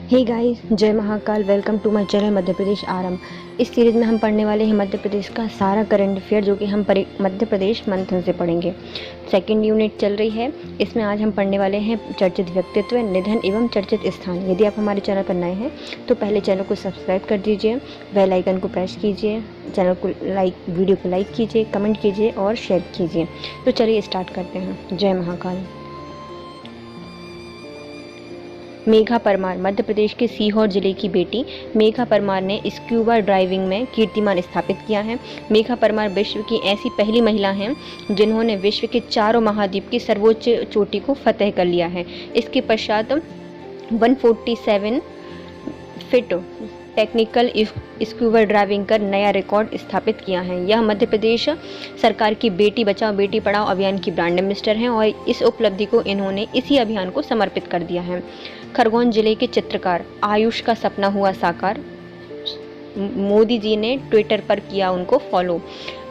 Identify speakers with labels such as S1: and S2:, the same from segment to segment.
S1: हे guys, जय Mahakal. Welcome to my channel Madhya Pradesh Aarambh. इस series में हम पढ़ने वाले हैं मध्य प्रदेश का सारा करंट अफेयर, जो कि हम मध्य प्रदेश मंथन से पढ़ेंगे। सेकंड यूनिट चल रही है। इसमें आज हम पढ़ने वाले हैं चर्चित व्यक्तित्व, निधन एवं चर्चित स्थान। यदि आप हमारे चैनल पर नए हैं तो पहले चैनल को सब्सक्राइब कर दीजिए, बेल आइकन को प्रेस कीजिए, चैनल को वीडियो को लाइक कीजिए, कमेंट कीजिए और शेयर कीजिए। तो चलिए स्टार्ट करते हैं। जय महाकाल। मेघा परमार मध्य प्रदेश के सीहोर जिले की बेटी मेघा परमार ने स्क्यूबा ड्राइविंग में कीर्तिमान स्थापित किया है। मेघा परमार विश्व की ऐसी पहली महिला हैं जिन्होंने विश्व के चारों महाद्वीप की सर्वोच्च चोटी को फतह कर लिया है। इसके पश्चात 147 फीट टेक्निकल स्क्यूबा ड्राइविंग कर नया रिकॉर्ड स्थापित किया है। यह मध्य प्रदेश सरकार की बेटी बचाओ बेटी पढ़ाओ अभियान की ब्रांड एम्बेसडर हैं और इस उपलब्धि को इन्होंने इसी अभियान को समर्पित कर दिया है। खरगोन जिले के चित्रकार आयुष का सपना हुआ साकार। मोदी जी ने ट्विटर पर किया उनको फॉलो।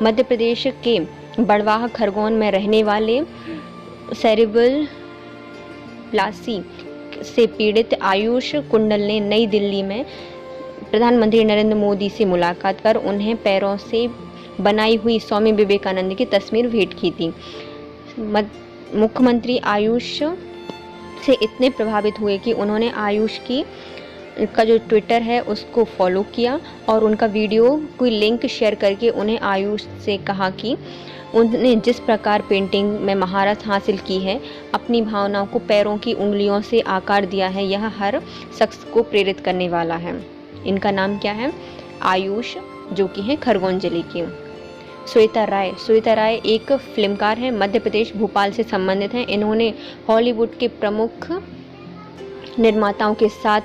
S1: मध्य प्रदेश के बड़वाह खरगोन में रहने वाले सेरेब्रल प्लासी से पीड़ित आयुष कुंडल ने नई दिल्ली में प्रधानमंत्री नरेंद्र मोदी से मुलाकात कर उन्हें पैरों से बनाई हुई स्वामी विवेकानंद की तस्वीर भेंट की थी। मुख्यमंत्री आयुष से इतने प्रभावित हुए कि उन्होंने आयुष का जो ट्विटर है उसको फॉलो किया और उनका वीडियो कोई लिंक शेयर करके उन्हें आयुष से कहा कि उन्होंने जिस प्रकार पेंटिंग में महारत हासिल की है, अपनी भावनाओं को पैरों की उंगलियों से आकार दिया है, यह हर शख्स को प्रेरित करने वाला है। इनका नाम क्या है? आयुष, जो कि है खरगोन जिले की। श्वेता राय एक फिल्मकार हैं, मध्य प्रदेश भोपाल से संबंधित हैं। इन्होंने हॉलीवुड के प्रमुख निर्माताओं के साथ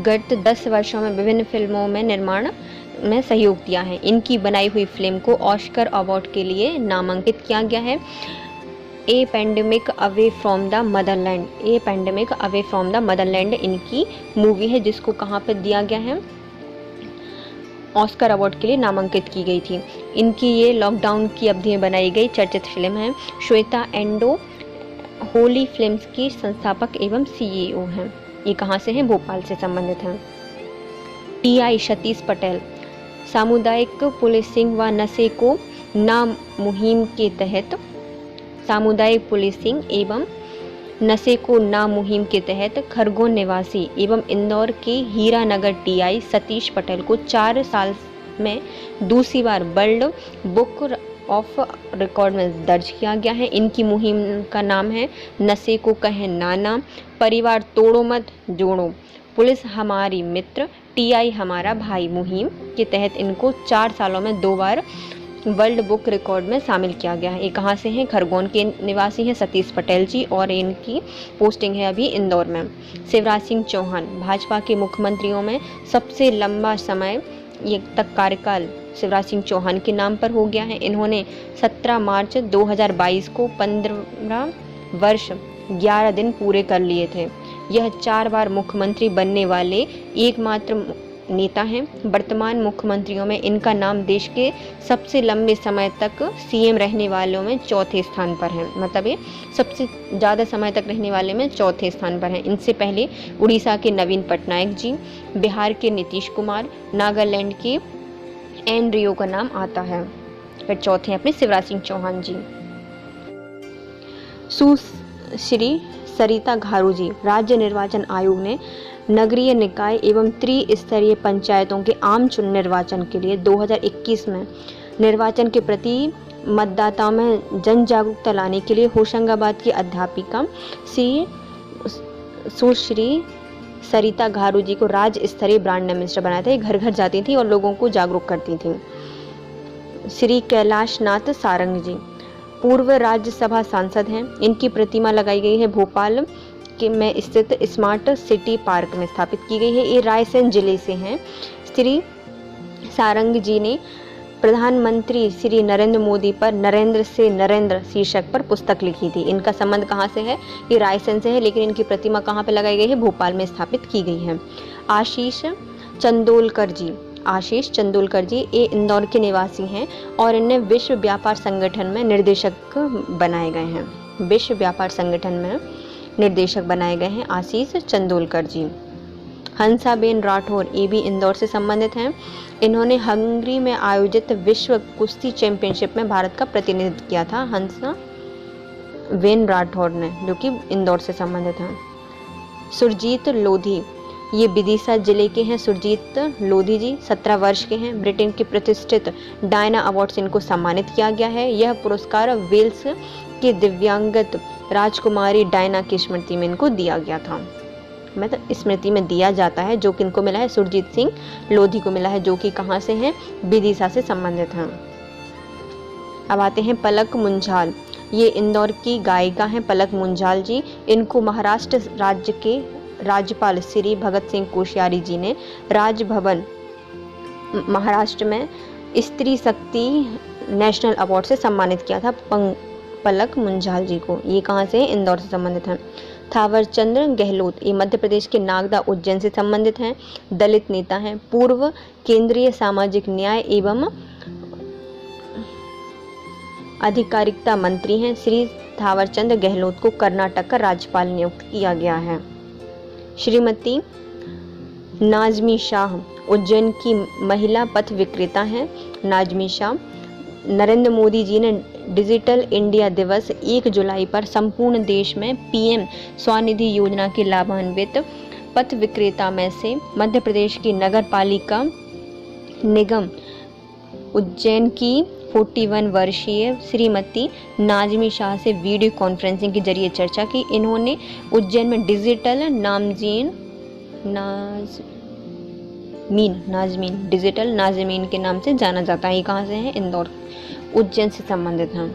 S1: गत 10 वर्षों में विभिन्न फिल्मों में निर्माण में सहयोग दिया है। इनकी बनाई हुई फिल्म को ऑस्कर अवार्ड के लिए नामांकित किया गया है। A pandemic away from the motherland. A pandemic away from the motherland इनकी मूवी है, जिसको कहाँ पर दिया गया है? ऑस्कर अवार्ड के लिए नामांकित की गई थी। इनकी ये लॉकडाउन की अवधि में बनाई गई चर्चित फिल्म है। श्वेता एंडो होली फिल्म्स की संस्थापक एवं सीईओ हैं। ये कहाँ से हैं? भोपाल से संबंधित हैं। टीआई सतीश पटेल सामुदायिक पुलिसिंग व नशे को ना मुहिम के तहत सामुदायिक पुलिसिंग एवं नशे को ना मुहिम के तहत खरगोन निवासी एवं इंदौर के हीरानगर टीआई सतीश पटेल को 4 साल में दूसरी बार वर्ल्ड बुक ऑफ रिकॉर्ड में दर्ज किया गया है। इनकी मुहिम का नाम है नशे को कहें नाना, परिवार तोड़ो मत जोड़ो, पुलिस हमारी मित्र, टीआई हमारा भाई मुहिम के तहत इनको 4 सालों में 2 बार वर्ल्ड बुक रिकॉर्ड में शामिल किया गया है। ये कहाँ से हैं? खरगोन के निवासी हैं सतीश पटेल जी और इनकी पोस्टिंग है अभी इंदौर में। शिवराज सिंह चौहान भाजपा के मुख्यमंत्रियों में सबसे लंबा समय ये तक कार्यकाल शिवराज सिंह चौहान के नाम पर हो गया है। इन्होंने 17 मार्च 2022 को 15 वर्ष 11 दिन पूरे कर लिए थे। यह 4 बार मुख्यमंत्री बनने वाले एकमात्र नेता हैं। वर्तमान मुख्यमंत्रियों में इनका नाम देश के सबसे लंबे समय तक सीएम रहने वालों में चौथे स्थान पर है। मतलब ये सबसे ज़्यादा समय तक रहने वाले में चौथे स्थान पर हैं। इनसे पहले उड़ीसा के नवीन पटनायक जी, बिहार के नीतीश कुमार, नागालैंड के एन रियो का नाम आता है। फिर चौथे अपने शिवराज सिंह चौहान जी। सुश्री सरिता घारू जी। राज्य निर्वाचन आयोग ने नगरीय निकाय एवं त्रिस्तरीय पंचायतों के आम निर्वाचन के लिए 2021 में निर्वाचन के प्रति मतदाताओं में जन जागरूकता लाने के लिए होशंगाबाद की अध्यापिका सुश्री सरिता घारू जी को राज्य स्तरीय ब्रांड एम्बेसडर बनाया था। ये घर घर जाती थी और लोगों को जागरूक करती थी। श्री कैलाश नाथ सारंग जी पूर्व राज्यसभा सांसद हैं। इनकी प्रतिमा लगाई गई है भोपाल में स्थित स्मार्ट सिटी पार्क में स्थापित की गई है। ये रायसेन जिले से हैं। श्री सारंग जी ने प्रधानमंत्री श्री नरेंद्र मोदी पर नरेंद्र से नरेंद्र शीर्षक पर पुस्तक लिखी थी। इनका संबंध कहाँ से है? ये रायसेन से है, लेकिन इनकी प्रतिमा कहाँ पे लगाई गई है? भोपाल में स्थापित की गई है। आशीष चंदोलकर जी ये इंदौर के निवासी हैं और इन्हें विश्व व्यापार संगठन में निर्देशक बनाए गए हैं। विश्व व्यापार संगठन में निर्देशक बनाए गए हैं आशीष चंदोलकर जी। हंसाबेन राठौर, ये भी इंदौर से संबंधित हैं। इन्होंने हंगरी में आयोजित विश्व कुश्ती चैंपियनशिप में भारत का प्रतिनिधित्व किया था, हंसाबेन राठौर ने, जो कि इंदौर से संबंधित हैं। सुरजीत लोधी, ये विदिशा जिले के हैं। सुरजीत लोधी जी 17 वर्ष के हैं। ब्रिटेन के प्रतिष्ठित डायना अवार्ड से इनको सम्मानित किया गया है। यह पुरस्कार वेल्स के दिव्यांगत राजकुमारी डायना की स्मृति में इनको दिया गया था, मतलब स्मृति में दिया जाता है। जो कि इनको मिला है सुरजीत सिंह लोधी को मिला है, जो कि कहाँ से हैं, विदिशा से संबंधित हैं। अब आते हैं पलक मुंजाल, ये इंदौर की गायिका हैं पलक मुंजाल जी। इनको महाराष्ट्र राज्य के राज्यपाल श्री भगत सिंह कोश्यारी जी ने राजभवन महाराष्ट्र में स्त्री शक्ति नेशनल अवार्ड से सम्मानित किया था पलक मुंजाल जी को। ये कहाँ से हैं, इंदौर से संबंधित हैं। थावरचंद गहलोत, ये मध्य प्रदेश के नागदा उज्जैन से संबंधित हैं। दलित नेता हैं। पूर्व केंद्रीय सामाजिक न्याय एवं अधिकारिता मंत्री हैं। श्री थावरचंद गहलोत को कर्नाटक का राज्यपाल नियुक्त किया गया है। श्रीमती नाजमी शाह, उज्जैन की महिला पथ विक्रेता हैं। नाजमी शाह, नरेंद्र मोदी जी ने डिजिटल इंडिया दिवस 1 जुलाई पर संपूर्ण देश में पीएम स्वनिधि योजना के लाभान्वित पथ विक्रेता में से मध्य प्रदेश की नगर पालिका निगम उज्जैन की 41 वर्षीय श्रीमती नाजमी शाह से वीडियो कॉन्फ्रेंसिंग के जरिए चर्चा की। इन्होंने उज्जैन में डिजिटल नाजमीन के नाम से जाना जाता है। ये कहाँ से है, इंदौर उज्जैन से संबंधित हैं।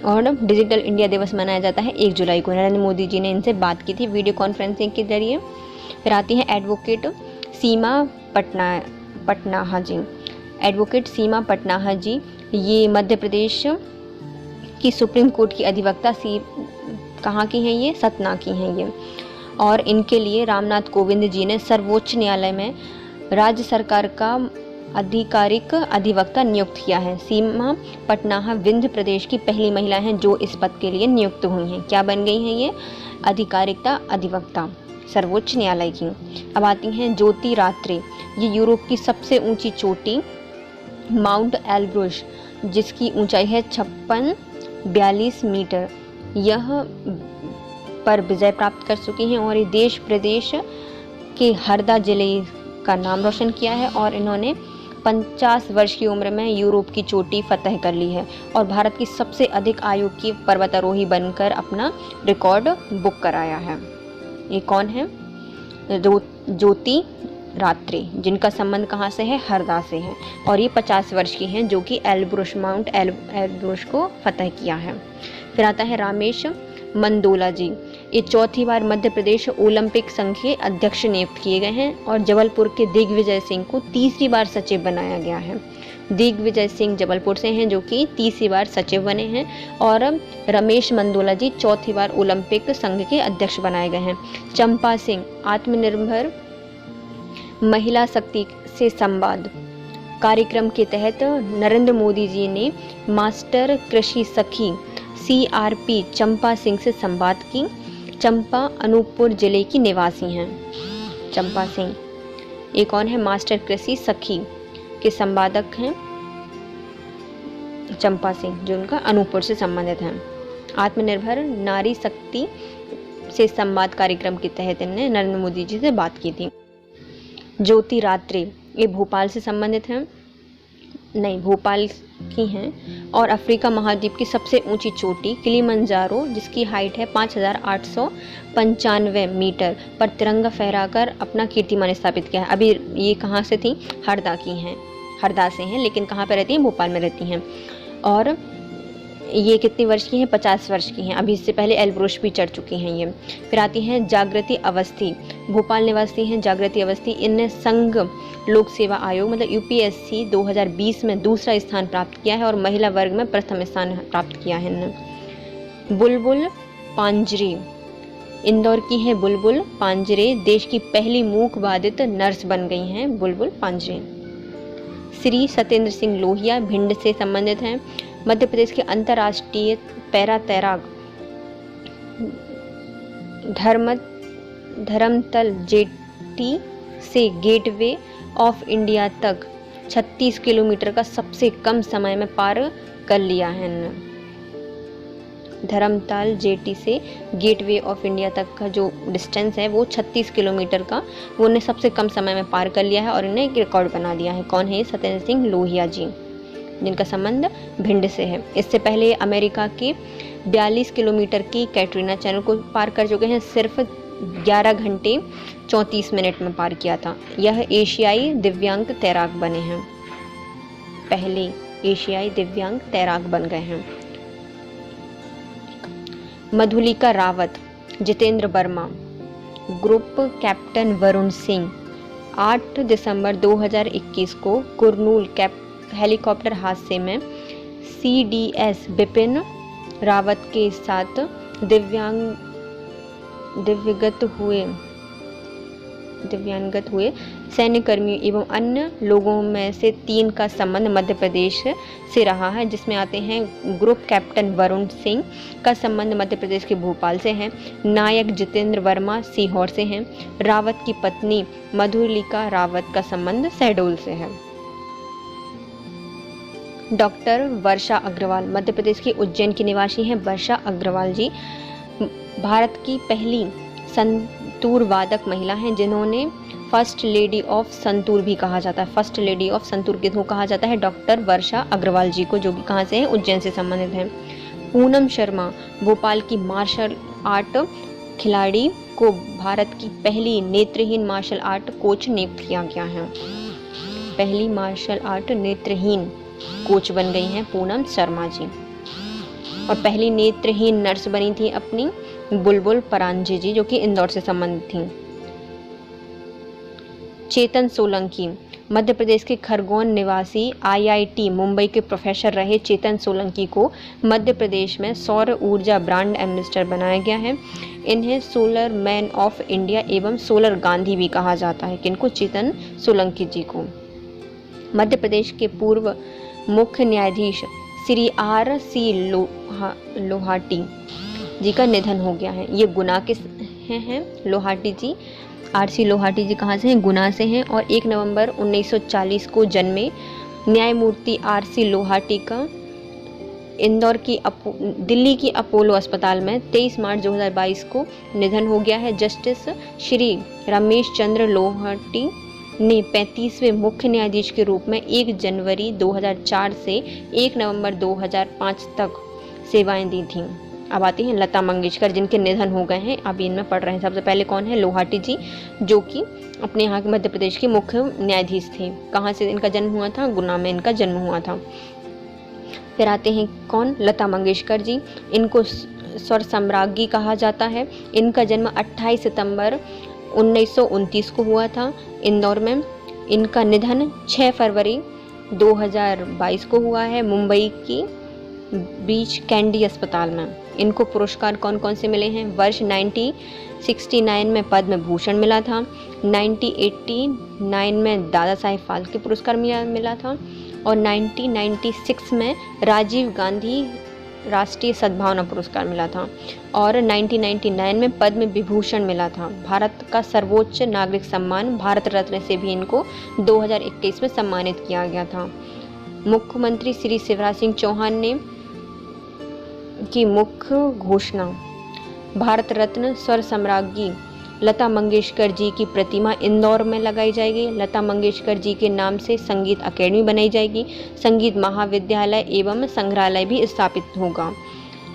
S1: और डिजिटल इंडिया दिवस मनाया जाता है 1 जुलाई को। नरेंद्र मोदी जी ने इनसे बात की थी वीडियो कॉन्फ्रेंसिंग के जरिए। फिर आती हैं एडवोकेट सीमा पटनाहा जी। एडवोकेट सीमा पटनाहा जी, ये मध्य प्रदेश की सुप्रीम कोर्ट की अधिवक्ता कहाँ की हैं, ये सतना की हैं ये। और इनके लिए रामनाथ कोविंद जी ने सर्वोच्च न्यायालय में राज्य सरकार का आधिकारिक अधिवक्ता नियुक्त किया है। सीमा पटनाहा विंध्य प्रदेश की पहली महिला हैं जो इस पद के लिए नियुक्त हुई हैं। क्या बन गई हैं ये, आधिकारिकता अधिवक्ता सर्वोच्च न्यायालय की। अब आती हैं ज्योति रात्रे, ये यूरोप की सबसे ऊंची चोटी माउंट एल्ब्रुस, जिसकी ऊंचाई है 5642 मीटर, यह पर विजय प्राप्त कर चुकी हैं। और ये देश प्रदेश के हरदा जिले का नाम रोशन किया है। और इन्होंने 50 वर्ष की उम्र में यूरोप की चोटी फतह कर ली है और भारत की सबसे अधिक आयु की पर्वतारोही बनकर अपना रिकॉर्ड बुक कराया है। ये कौन है, ज्योति रात्रे, जिनका संबंध कहाँ से है, हरदा से है। और ये 50 वर्ष की हैं, जो कि माउंट एल्ब्रुस को फतह किया है। फिर आता है रामेश मंदोला जी, ये 4थी बार मध्य प्रदेश ओलंपिक संघ के अध्यक्ष नियुक्त किए गए हैं। और जबलपुर के दिग्विजय सिंह को 3री बार सचिव बनाया गया है। दिग्विजय सिंह जबलपुर से हैं, जो कि 3री बार सचिव बने हैं। और रमेश मंदोला जी 4थी बार ओलंपिक संघ के अध्यक्ष बनाए गए हैं। चंपा सिंह, आत्मनिर्भर महिला शक्ति से संवाद कार्यक्रम के तहत नरेंद्र मोदी जी ने मास्टर कृषि सखी CRP चंपा सिंह से संवाद की। चंपा अनूपपुर जिले की निवासी हैं। चंपा सिंह, ये कौन है, मास्टर कृषि सखी के संवादक हैं चंपा सिंह, जो उनका अनूपपुर से संबंधित हैं। आत्मनिर्भर नारी शक्ति से संवाद कार्यक्रम के तहत इन्होंने नरेंद्र मोदी जी से बात की थी। ज्योति रात्रे, ये भोपाल से संबंधित हैं, नहीं भोपाल की हैं। और अफ्रीका महाद्वीप की सबसे ऊंची चोटी किलिमंजारो, जिसकी हाइट है 5895 मीटर, पर तिरंगा फहराकर अपना कीर्तिमान स्थापित किया है। अभी ये कहाँ से थी, हरदा की हैं, हरदा से हैं, लेकिन कहाँ पे रहती हैं, भोपाल में रहती हैं। और ये कितनी वर्ष की हैं, 50 वर्ष की हैं। अभी इससे पहले एल्ब्रुस भी चढ़ चुकी हैं ये। फिर आती हैं जागृति अवस्थी, भोपाल निवासी हैं जागृति अवस्थी। इनने संघ लोक सेवा आयोग मतलब UPSC 2020 में 2रा स्थान प्राप्त किया है और महिला वर्ग में प्रथम स्थान प्राप्त किया है इन्होंने। बुलबुल पांजरे, इंदौर की हैं बुलबुल पांजरे, देश की पहली मूक बाधित नर्स बन गई हैं बुलबुल पांजरे। श्री सत्येंद्र सिंह लोहिया भिंड से संबंधित हैं। मध्य प्रदेश के अंतर्राष्ट्रीय पैरा तैराक धर्मतल गुवाहाटी से गेटवे ऑफ इंडिया तक 36 किलोमीटर का सबसे कम समय में पार कर लिया है। धर्मताल जेटी से गेटवे ऑफ इंडिया तक का जो डिस्टेंस है वो 36 किलोमीटर का वो उन्हें सबसे कम समय में पार कर लिया है और इन्हें एक रिकॉर्ड बना दिया है। कौन है? सत्येंद्र सिंह लोहिया जी, जिनका संबंध भिंड से है। इससे पहले अमेरिका के 42 किलोमीटर की कैटरीना चैनल को पार कर चुके हैं, सिर्फ 11 घंटे 34 मिनट में पार किया था। यह एशियाई दिव्यांग तैराक बने हैं, पहले एशियाई दिव्यांग तैराक बन गए हैं। मधुलिका रावत, जितेंद्र वर्मा, ग्रुप कैप्टन वरुण सिंह 8 दिसंबर 2021 को कुरनूल हेलीकॉप्टर हादसे में CDS बिपिन रावत के साथ दिव्यांगत हुए सैन्य कर्मियों एवं अन्य लोगों में से 3 का संबंध मध्य प्रदेश से रहा है, जिसमें आते हैं ग्रुप कैप्टन वरुण सिंह का संबंध मध्य प्रदेश के भोपाल से है, नायक जितेंद्र वर्मा सीहोर से हैं, रावत की पत्नी मधुलिका रावत का संबंध शहडोल से है। डॉक्टर वर्षा अग्रवाल, मध्य प्रदेश के उज्जैन की निवासी हैं वर्षा अग्रवाल जी, भारत की पहली संतूर वादक महिला हैं, जिन्होंने फर्स्ट लेडी ऑफ संतूर भी कहा जाता है। फर्स्ट लेडी ऑफ संतूर किसको कहा जाता है? डॉक्टर वर्षा अग्रवाल जी को, जो कि कहाँ से हैं? उज्जैन से संबंधित हैं। पूनम शर्मा, भोपाल की मार्शल आर्ट खिलाड़ी को भारत की पहली नेत्रहीन मार्शल आर्ट कोच नियुक्त किया गया है। पहली मार्शल आर्ट नेत्रहीन कोच बन गई हैं पूनम शर्मा जी। और पहली नेत्रहीन नर्स बनी थी अपनी बुलबुल परांजे जी, जो कि इंदौर से संबंधित थी। चेतन सोलंकी, मध्य प्रदेश के खरगोन निवासी IIT मुंबई के प्रोफेसर रहे चेतन सोलंकी को मध्य प्रदेश में सौर ऊर्जा ब्रांड एम्बेसडर बनाया गया है। इन्हें सोलर मैन ऑफ इंडिया एवं सोलर गांधी भी कहा जाता है। किनको? चेतन सोलंकी जी को। मध्य प्रदेश के पूर्व मुख्य न्यायाधीश श्री RC लोहाटी जी का निधन हो गया है। ये गुना के हैं लोहाटी जी। RC लोहाटी जी कहाँ से हैं? गुना से हैं और 1 नवंबर 1940 को जन्मे। न्यायमूर्ति RC लोहाटी का इंदौर की दिल्ली की अपोलो अस्पताल में 23 मार्च 2022 को निधन हो गया है। जस्टिस श्री रमेश चंद्र लोहाटी ने 35वें मुख्य न्यायाधीश के रूप में 1 जनवरी 2004 से 1 नवंबर 2005 तक सेवाएं दी थीं। अब आती हैं लता मंगेशकर, जिनके निधन हो गए हैं। अभी इनमें पढ़ रहे हैं। सबसे पहले कौन है? लोहाटी जी, जो कि अपने यहाँ के मध्य प्रदेश के मुख्य न्यायाधीश थे। कहाँ से इनका जन्म हुआ था? गुना में इनका जन्म हुआ था। फिर आते हैं कौन? लता मंगेशकर जी। इनको स्वर सम्राज्ञी कहा जाता है। इनका जन्म 28 सितंबर 1929 को हुआ था इंदौर में। इनका निधन 6 फरवरी 2022 को हुआ है मुंबई की बीच कैंडी अस्पताल में। इनको पुरस्कार कौन कौन से मिले हैं? वर्ष 1969 में पद्म भूषण मिला था, 1989 में दादा साहेब फाल्के पुरस्कार मिला था और 1996 में राजीव गांधी राष्ट्रीय सद्भावना पुरस्कार मिला था और 1999 में पद्म विभूषण मिला था। भारत का सर्वोच्च नागरिक सम्मान भारत रत्न से भी इनको 2021 में सम्मानित किया गया था। मुख्यमंत्री श्री शिवराज सिंह चौहान ने की मुख्य घोषणा, भारत रत्न स्वर सम्राज्ञी लता मंगेशकर जी की प्रतिमा इंदौर में लगाई जाएगी। लता मंगेशकर जी के नाम से संगीत अकेडमी बनाई जाएगी। संगीत महाविद्यालय एवं संग्रहालय भी स्थापित होगा।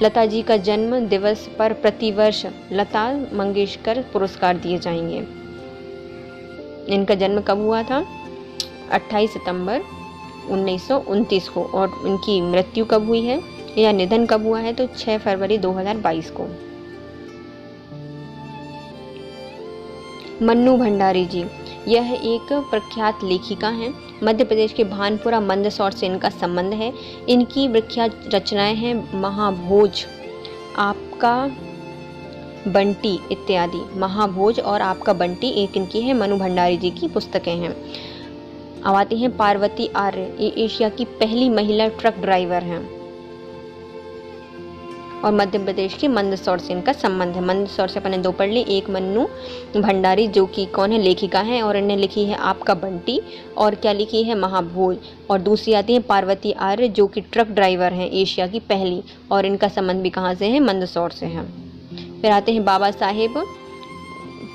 S1: लता जी का जन्म दिवस पर प्रतिवर्ष लता मंगेशकर पुरस्कार दिए जाएंगे। इनका जन्म कब हुआ था? 28 सितंबर 1929 को। और इनकी मृत्यु कब हुई है या निधन कब हुआ है? तो 6 फरवरी 2022 को। मन्नू भंडारी जी, यह एक प्रख्यात लेखिका हैं। मध्य प्रदेश के भानपुरा मंदसौर से इनका संबंध है। इनकी विख्यात रचनाएं हैं महाभोज, आपका बंटी इत्यादि। महाभोज और आपका बंटी एक इनकी है, मनु भंडारी जी की पुस्तकें हैं। अब आती हैं पार्वती आर्य, ये एशिया की पहली महिला ट्रक ड्राइवर हैं। और मध्य प्रदेश के मंदसौर से इनका संबंध है। मंदसौर से अपने दो पढ़ ली, एक मन्नू भंडारी जो कि कौन है, लेखिका है, और इन्हें लिखी है आपका बंटी, और क्या लिखी है, महाभोज। और दूसरी आती है पार्वती आर्य जो कि ट्रक ड्राइवर हैं, एशिया की पहली, और इनका संबंध भी कहाँ से है, मंदसौर से है। फिर आते हैं बाबा साहेब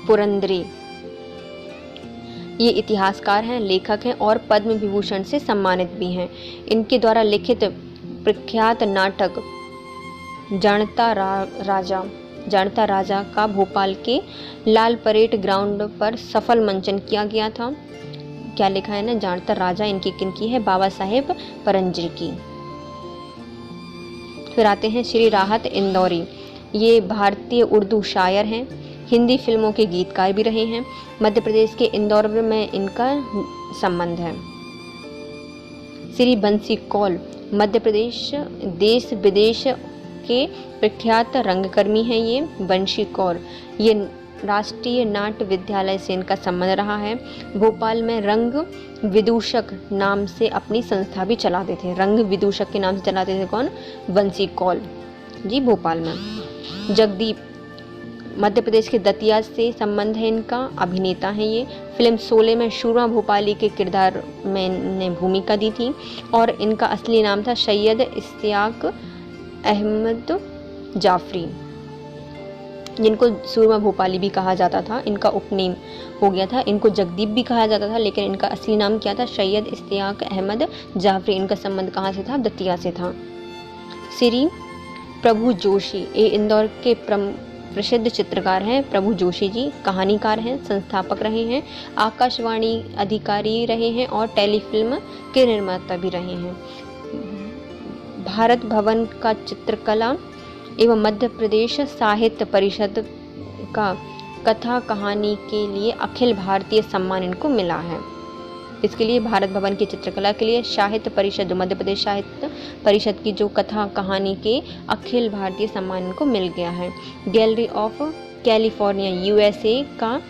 S1: पुरंदरे, ये इतिहासकार हैं, लेखक हैं और पद्म विभूषण से सम्मानित भी हैं। इनके द्वारा लिखित प्रख्यात नाटक जानता राजा का भोपाल के लाल परेड ग्राउंड पर सफल मंचन किया गया था। क्या लिखा है ना, जानता राजा इनकी किनकी है, बाबा साहेब परंजरे की। फिर आते हैं श्री राहत इंदौरी, ये भारतीय उर्दू शायर हैं, हिंदी फिल्मों के गीतकार भी रहे हैं। मध्य प्रदेश के इंदौर में इनका संबंध है। श्री बंसी कौल मध्य प्रदेश देश विदेश के प्रख्यात रंगकर्मी हैं। ये बंशी कौर, ये राष्ट्रीय नाट्य विद्यालय से इनका संबंध रहा है। भोपाल में रंग विदूषक नाम से अपनी संस्था भी चलाते थे। रंग विदूषक के नाम से चलाते थे कौन, बंसी कौल जी, भोपाल में। जगदीप मध्य प्रदेश के दतिया से संबंध है इनका, अभिनेता हैं ये। फिल्म शोले में शूरा भोपाली के किरदार में इन्होंने भूमिका दी थी, और इनका असली नाम था सैयद इश्तियाक अहमद जाफरी, जिनको सूरमा भोपाली भी कहा जाता था। इनका उपनेम हो गया था, इनको जगदीप भी कहा जाता था, लेकिन इनका असली नाम क्या था, सैयद इश्तियाक अहमद जाफरी। इनका संबंध कहाँ से था, दतिया से था। श्री प्रभु जोशी, ये इंदौर के प्रसिद्ध चित्रकार हैं। प्रभु जोशी जी कहानीकार हैं, संस्थापक रहे हैं, आकाशवाणी अधिकारी रहे हैं और टेलीफिल्म के निर्माता भी रहे हैं। भारत भवन का चित्रकला एवं मध्य प्रदेश साहित्य परिषद का कथा कहानी के लिए अखिल भारतीय सम्मान इनको मिला है। इसके लिए भारत भवन की चित्रकला के लिए साहित्य परिषद, मध्य प्रदेश साहित्य परिषद की जो कथा कहानी के अखिल भारतीय सम्मान इनको मिल गया है। गैलरी ऑफ कैलिफोर्निया यूएसए का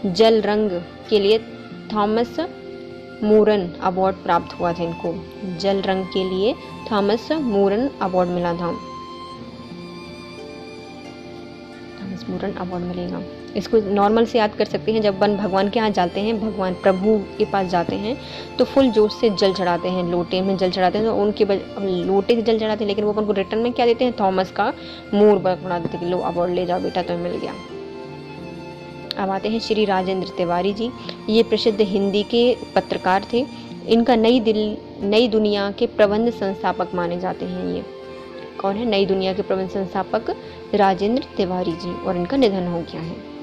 S1: जल रंग के लिए थॉमस मूरन अवार्ड प्राप्त हुआ था इनको। जल रंग के लिए थॉमस मूरन अवार्ड मिला था, थॉमस मूरन अवार्ड मिलेगा। इसको नॉर्मल से याद कर सकते हैं। जब वन भगवान के यहाँ जाते हैं, भगवान प्रभु के पास जाते हैं तो फुल जोश से जल चढ़ाते हैं, लोटे में जल चढ़ाते हैं, तो उनके लोटे से जल चढ़ाते हैं, लेकिन वो अपन को रिटर्न में क्या देते हैं, थॉमस का मूर बना देते कि लो अवार्ड ले जाओ बेटा, तुम्हें मिल गया। अब आते हैं श्री राजेंद्र तिवारी जी, ये प्रसिद्ध हिंदी के पत्रकार थे। इनका नई दुनिया के प्रबंध संस्थापक माने जाते हैं। ये कौन है, नई दुनिया के प्रबंध संस्थापक राजेंद्र तिवारी जी, और इनका निधन हो गया है।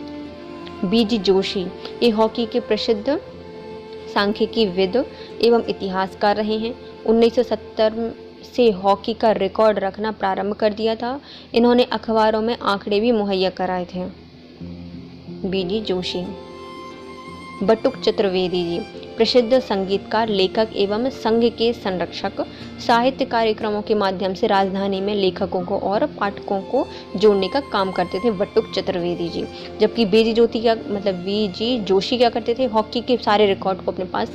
S1: बीजी जोशी, ये हॉकी के प्रसिद्ध सांख्यिकी विद एवं इतिहासकार रहे हैं। 1970 से हॉकी का रिकॉर्ड रखना प्रारंभ कर दिया था। इन्होंने अखबारों में आंकड़े भी मुहैया कराए थे। बीजी जोशी। बटुक चतुर्वेदी जी, प्रसिद्ध संगीतकार, लेखक एवं संघ के संरक्षक। साहित्य कार्यक्रमों के माध्यम से राजधानी में लेखकों को और पाठकों को जोड़ने का काम करते थे बटुक चतुर्वेदी जी। जबकि बीजी जोशी क्या करते थे, हॉकी के सारे रिकॉर्ड को अपने पास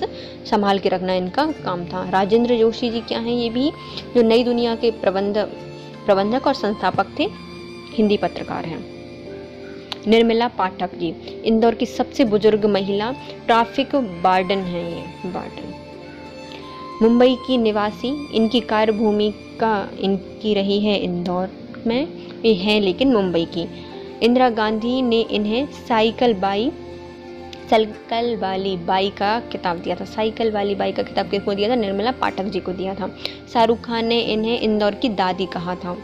S1: संभाल के रखना इनका काम था। राजेंद्र जोशी जी क्या हैं, ये भी जो नई दुनिया के प्रबंधक और संस्थापक थे, हिंदी पत्रकार हैं। निर्मला पाठक जी, इंदौर की सबसे बुजुर्ग महिला ट्रैफिक वार्डन हैं। ये वार्डन मुंबई की निवासी, इनकी कार्यभूमिका इनकी रही है इंदौर में, ये हैं लेकिन मुंबई की। इंदिरा गांधी ने इन्हें साइकिल वाली बाई का खिताब दिया था। साइकिल वाली बाई का खिताब किसको दिया था, निर्मला पाठक जी को दिया था। शाहरुख खान ने इन्हें इंदौर की दादी कहा था।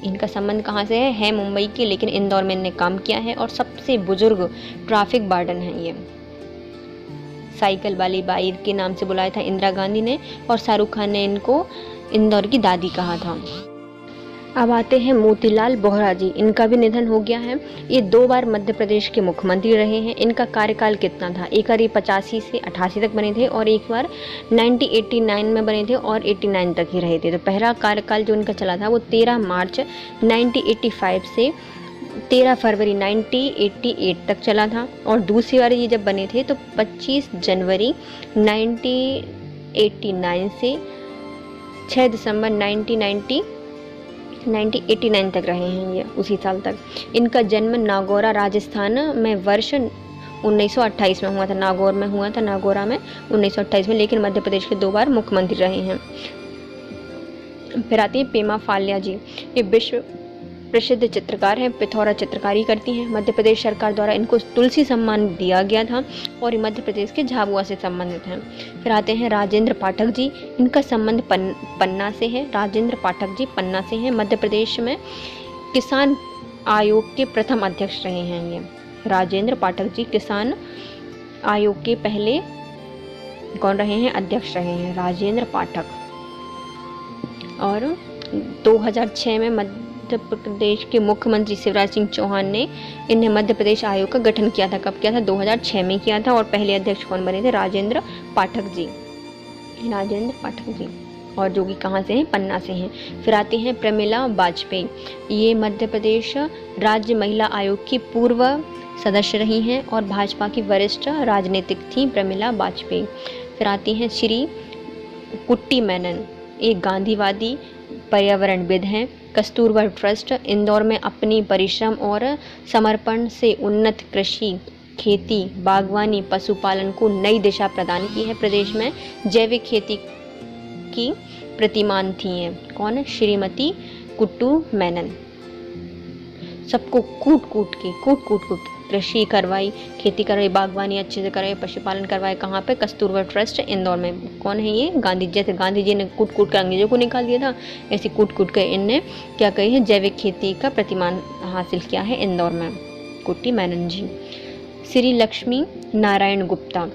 S1: इनका संबंध कहाँ से है मुंबई की, लेकिन इंदौर में इन्हें काम किया है, और सबसे बुजुर्ग ट्रैफिक वार्डन है ये। साइकिल वाली बाई के नाम से बुलाया था इंदिरा गांधी ने, और शाहरुख खान ने इनको इंदौर की दादी कहा था। अब आते हैं मोतीलाल बोहरा जी, इनका भी निधन हो गया है। ये 2 बार मध्य प्रदेश के मुख्यमंत्री रहे हैं। इनका कार्यकाल कितना था, एक बार ये 85 से 88 तक बने थे, और एक बार 1989 में बने थे और 89 तक ही रहे थे। तो पहला कार्यकाल जो इनका चला था वो 13 मार्च 1985 से 13 फरवरी 1988 तक चला था, और दूसरी बार ये जब बने थे तो 25 जनवरी 1989 से 6 दिसंबर 1990 1989 तक रहे हैं ये, उसी साल तक। इनका जन्म नागौरा राजस्थान में वर्ष 1928 में हुआ था। नागौर में हुआ था, नागौरा में 1928 में, लेकिन मध्य प्रदेश के 2 बार मुख्यमंत्री रहे हैं। फिर आती हैं पेमा फाल्या जी। ये विश्व प्रसिद्ध चित्रकार हैं, पिथौरा चित्रकारी करती हैं। मध्य प्रदेश सरकार द्वारा इनको तुलसी सम्मान दिया गया था और ये मध्य प्रदेश के झाबुआ से संबंधित हैं। फिर आते हैं राजेंद्र पाठक जी। इनका संबंध पन्ना से है। राजेंद्र पाठक जी पन्ना से हैं। मध्य प्रदेश में किसान आयोग के प्रथम अध्यक्ष रहे हैं ये। राजेंद्र पाठक जी किसान आयोग के पहले कौन रहे हैं? अध्यक्ष रहे हैं राजेंद्र पाठक। और 2006 में मध्य प्रदेश के मुख्यमंत्री शिवराज सिंह चौहान ने इन्हें मध्य प्रदेश आयोग का गठन किया था। कब किया था? 2006 में किया था। और पहले अध्यक्ष कौन बने थे? राजेंद्र पाठक जी। राजेंद्र पाठक जी, और जो कि कहाँ से हैं? पन्ना से हैं। फिर आती हैं प्रमिला वाजपेयी। ये मध्य प्रदेश राज्य महिला आयोग की पूर्व सदस्य रही हैं और भाजपा की वरिष्ठ राजनीतिक थी प्रमिला वाजपेयी। फिर आती हैं श्री कुट्टी मेनन। एक गांधीवादी पर्यावरणविद हैं। कस्तूरबा ट्रस्ट इंदौर में अपनी परिश्रम और समर्पण से उन्नत कृषि, खेती, बागवानी, पशुपालन को नई दिशा प्रदान की है। प्रदेश में जैविक खेती की प्रतिमान थी हैं। कौन है? श्रीमती कुट्टू मेनन। सबको कूट कूट के कृषि करवाई, खेती करवाई, बागवानी अच्छे से करवाई, पशुपालन करवाए। कहाँ पे? कस्तूरबा ट्रस्ट इंदौर में। कौन है ये? गांधी। जैसे गांधी जी ने कूट कूट कर अंग्रेजों को निकाल दिया था, ऐसे कूट कूट कर इनने क्या कही है? जैविक खेती का प्रतिमान हासिल किया है इंदौर में। कुट्टी मेनन जी। श्री लक्ष्मी नारायण गुप्ता।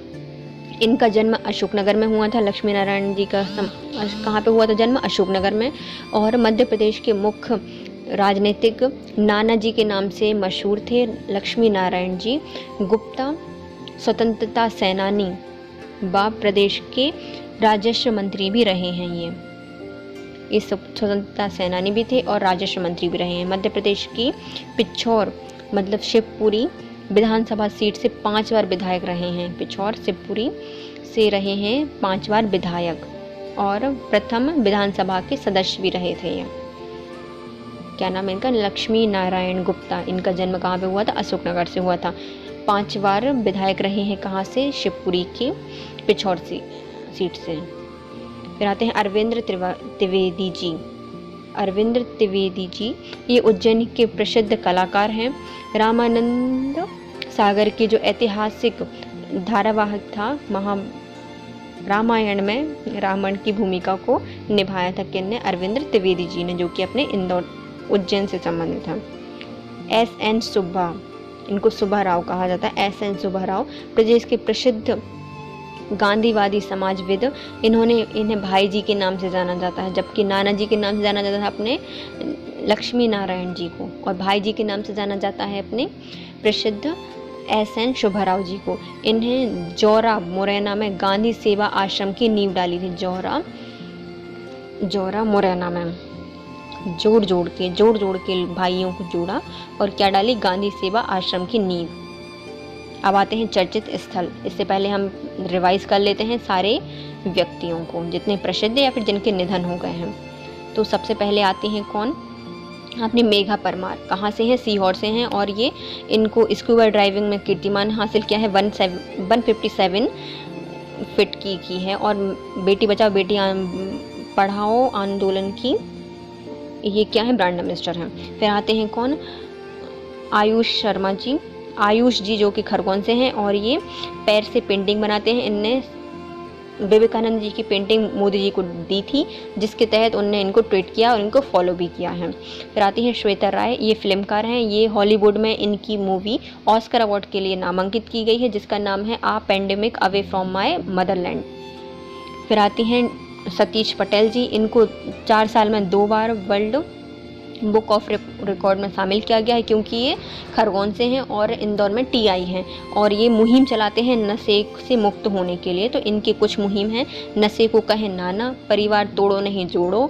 S1: इनका जन्म अशोकनगर में हुआ था। लक्ष्मी नारायण जी का कहाँ पे हुआ था जन्म? अशोकनगर में। और मध्य प्रदेश के मुख्य राजनीतिक नाना जी के नाम से मशहूर थे। लक्ष्मी नारायण जी गुप्ता स्वतंत्रता सेनानी व प्रदेश के राजस्व मंत्री भी रहे हैं। ये स्वतंत्रता सेनानी भी थे और राजस्व मंत्री भी रहे हैं। मध्य प्रदेश की पिछौर मतलब शिवपुरी विधानसभा सीट से 5 बार विधायक रहे हैं। पिछौर शिवपुरी से रहे हैं 5 बार विधायक और प्रथम विधानसभा के सदस्य भी रहे थे। ये क्या नाम है इनका? लक्ष्मी नारायण गुप्ता। इनका जन्म कहाँ पे हुआ था? अशोकनगर से हुआ था। 5 बार विधायक रहे हैं। कहाँ से? शिवपुरी की पिछौर सीट से। फिर आते हैं अरविंद त्रिवेदी जी। अरविंद त्रिवेदी जी ये उज्जैन के प्रसिद्ध कलाकार हैं। रामानंद सागर के जो ऐतिहासिक धारावाहिक था रामायण में रावण की भूमिका को निभाया था किसने? अरविंद त्रिवेदी जी ने, जो कि अपने इंदौर उज्जैन से संबंधित है। S.N. सुब्बा। इनको सुब्बा राव कहा जाता है। S.N. सुब्बा राव प्रदेश के प्रसिद्ध गांधीवादी समाजविद। इन्हें भाई जी के नाम से जाना जाता है, जबकि नाना जी के नाम से जाना जाता है अपने लक्ष्मी नारायण जी को, और भाई जी के नाम से जाना जाता है अपने प्रसिद्ध S.N. सुब्बा राव जी को। इन्हें जौरा मुरैना में गांधी सेवा आश्रम की नींव डाली थी। जौरा मुरैना में जोड़ जोड़ के भाइयों को जोड़ा और क्या डाली? गांधी सेवा आश्रम की नींव। अब आते हैं चर्चित स्थल। इससे पहले हम रिवाइज कर लेते हैं सारे व्यक्तियों को जितने प्रसिद्ध या फिर जिनके निधन हो गए हैं। तो सबसे पहले आते हैं कौन? आपने मेघा परमार। कहाँ से हैं? सीहोर से हैं और ये इनको स्कूबा ड्राइविंग में कीर्तिमान हासिल किया है। 157 फीट की है और बेटी बचाओ बेटी पढ़ाओ आंदोलन की ये क्या है? ब्रांड एम्बेसडर हैं। फिर आते हैं कौन? आयुष शर्मा जी। आयुष जी जो कि खरगोन से हैं और ये पैर से पेंटिंग बनाते हैं। इनने विवेकानंद जी की पेंटिंग मोदी जी को दी थी, जिसके तहत उनने इनको ट्वीट किया और इनको फॉलो भी किया है। फिर आती हैं श्वेता राय। ये फिल्मकार हैं। ये हॉलीवुड में इनकी मूवी ऑस्कर अवार्ड के लिए नामांकित की गई है, जिसका नाम है a pandemic away from my motherland. फिर आती हैं सतीश पटेल जी। इनको 4 साल में 2 बार वर्ल्ड बुक ऑफ रिकॉर्ड में शामिल किया गया है, क्योंकि ये खरगोन से हैं और इंदौर में TI हैं और ये मुहिम चलाते हैं नशे से मुक्त होने के लिए। तो इनकी कुछ मुहिम हैं: नशे को कहे नाना, परिवार तोड़ो नहीं जोड़ो,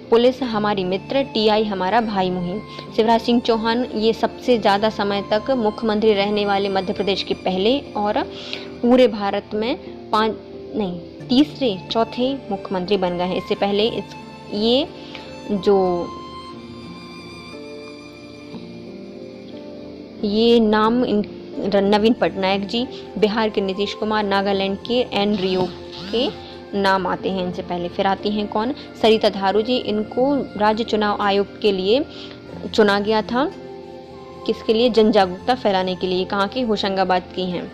S1: पुलिस हमारी मित्र, TI हमारा भाई मुहिम। शिवराज सिंह चौहान ये सबसे ज़्यादा समय तक मुख्यमंत्री रहने वाले मध्य प्रदेश के पहले और पूरे भारत में तीसरे चौथे मुख्यमंत्री बन गए हैं। इससे पहले ये जो ये नाम नवीन पटनायक जी, बिहार के नीतीश कुमार, नागालैंड के एन रियो के नाम आते हैं इनसे पहले। फिर आती हैं कौन, सरिता धारू जी, इनको राज्य चुनाव आयोग के लिए चुना गया था। किसके लिए? जन जागरूकता फैलाने के लिए। कहाँ की? होशंगाबाद की हैं,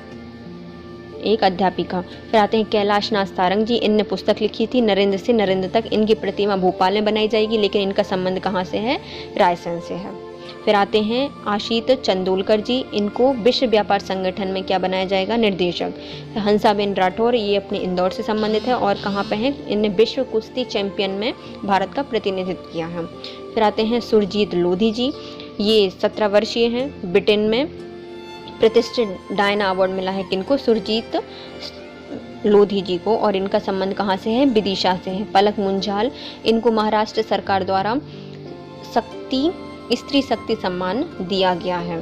S1: एक अध्यापिका। फिर आते हैं कैलाश नाथ सारंग जी, इनने पुस्तक लिखी थी नरेंद्र से नरेंद्र तक। इनकी प्रतिमा भोपाल में बनाई जाएगी, लेकिन इनका संबंध कहाँ से है? रायसेन से है। फिर आते हैं आशीत चंदोलकर जी, इनको विश्व व्यापार संगठन में क्या बनाया जाएगा? निर्देशक। हंसाबेन राठौर, ये अपने इंदौर से संबंधित है और कहाँ पे हैं? इनने विश्व कुश्ती चैंपियन में भारत का प्रतिनिधित्व किया है। फिर आते हैं सुरजीत लोधी जी, ये 17 वर्षीय हैं, ब्रिटेन में प्रतिष्ठित डायना अवार्ड मिला है किनको? सुरजीत लोधी जी को। और इनका संबंध कहाँ से है? विदिशा से है। पलक मुंजाल, इनको महाराष्ट्र सरकार द्वारा स्त्री शक्ति सम्मान दिया गया है।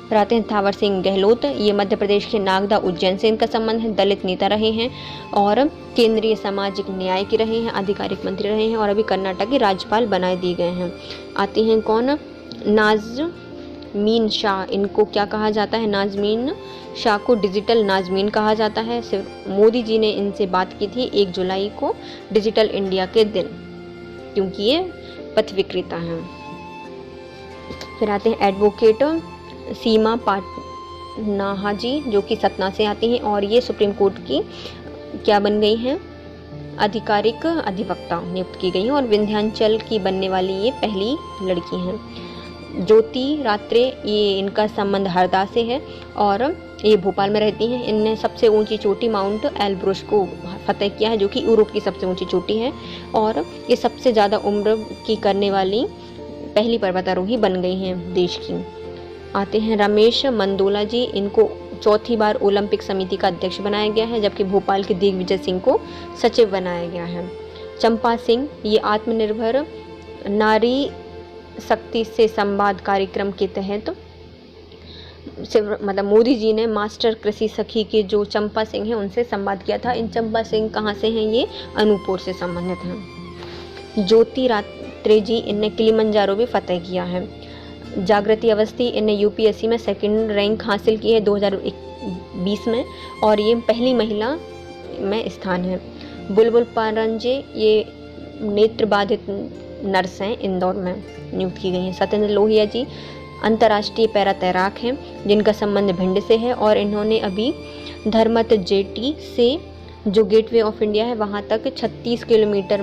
S1: फिर आते हैं थावर सिंह गहलोत, ये मध्य प्रदेश के नागदा उज्जैन से इनका संबंध है। दलित नेता रहे हैं और केंद्रीय सामाजिक न्याय के रहे हैं, आधिकारिक मंत्री रहे हैं और अभी कर्नाटक के राज्यपाल बनाए दिए गए हैं। आते हैं कौन? नाज़मीन शाह, इनको क्या कहा जाता है? नाज़मीन शाह को डिजिटल नाज़मीन कहा जाता है। सिर्फ मोदी जी ने इनसे बात की थी 1 जुलाई को, डिजिटल इंडिया के दिन, क्योंकि ये पथ विक्रेता हैं। फिर आते हैं एडवोकेट सीमा पाटनाहा जी, जो कि सतना से आती हैं और ये सुप्रीम कोर्ट की क्या बन गई हैं? आधिकारिक अधिवक्ता नियुक्त की गई हैं और विंध्याचल की बनने वाली ये पहली लड़की हैं। ज्योति रात्रे, ये इनका संबंध हरदा से है और ये भोपाल में रहती हैं। इनने सबसे ऊंची चोटी माउंट एलब्रुस को फतेह किया है, जो कि यूरोप की सबसे ऊंची चोटी है और ये सबसे ज़्यादा उम्र की करने वाली पहली पर्वतारोही बन गई हैं देश की। आते हैं रमेश मंदोला जी, इनको चौथी बार ओलंपिक समिति का अध्यक्ष बनाया गया है, जबकि भोपाल के दिग्विजय सिंह को सचिव बनाया गया है। चंपा सिंह, ये आत्मनिर्भर नारी शक्ति से संवाद कार्यक्रम के तहत मतलब मोदी जी ने मास्टर कृषि सखी के जो चंपा सिंह हैं उनसे संवाद किया था। इन चंपा सिंह कहाँ से हैं? ये अनूपपुर से संबंधित हैं। ज्योति रात्रे जी, इनने किलिमंजारो भी फतेह किया है। जागृति अवस्थी, इनने यूपीएससी में 2nd रैंक हासिल की है 2020 में और ये पहली महिला में स्थान है। बुलबुल पारंजे, ये नेत्र बाधित नर्स हैं, इंदौर में नियुक्त की गई हैं। सत्येंद्र लोहिया जी अंतर्राष्ट्रीय पैरा तैराक हैं, जिनका संबंध भिंड से है और इन्होंने अभी धर्मत जेटी से जो गेटवे ऑफ इंडिया है वहाँ तक 36 किलोमीटर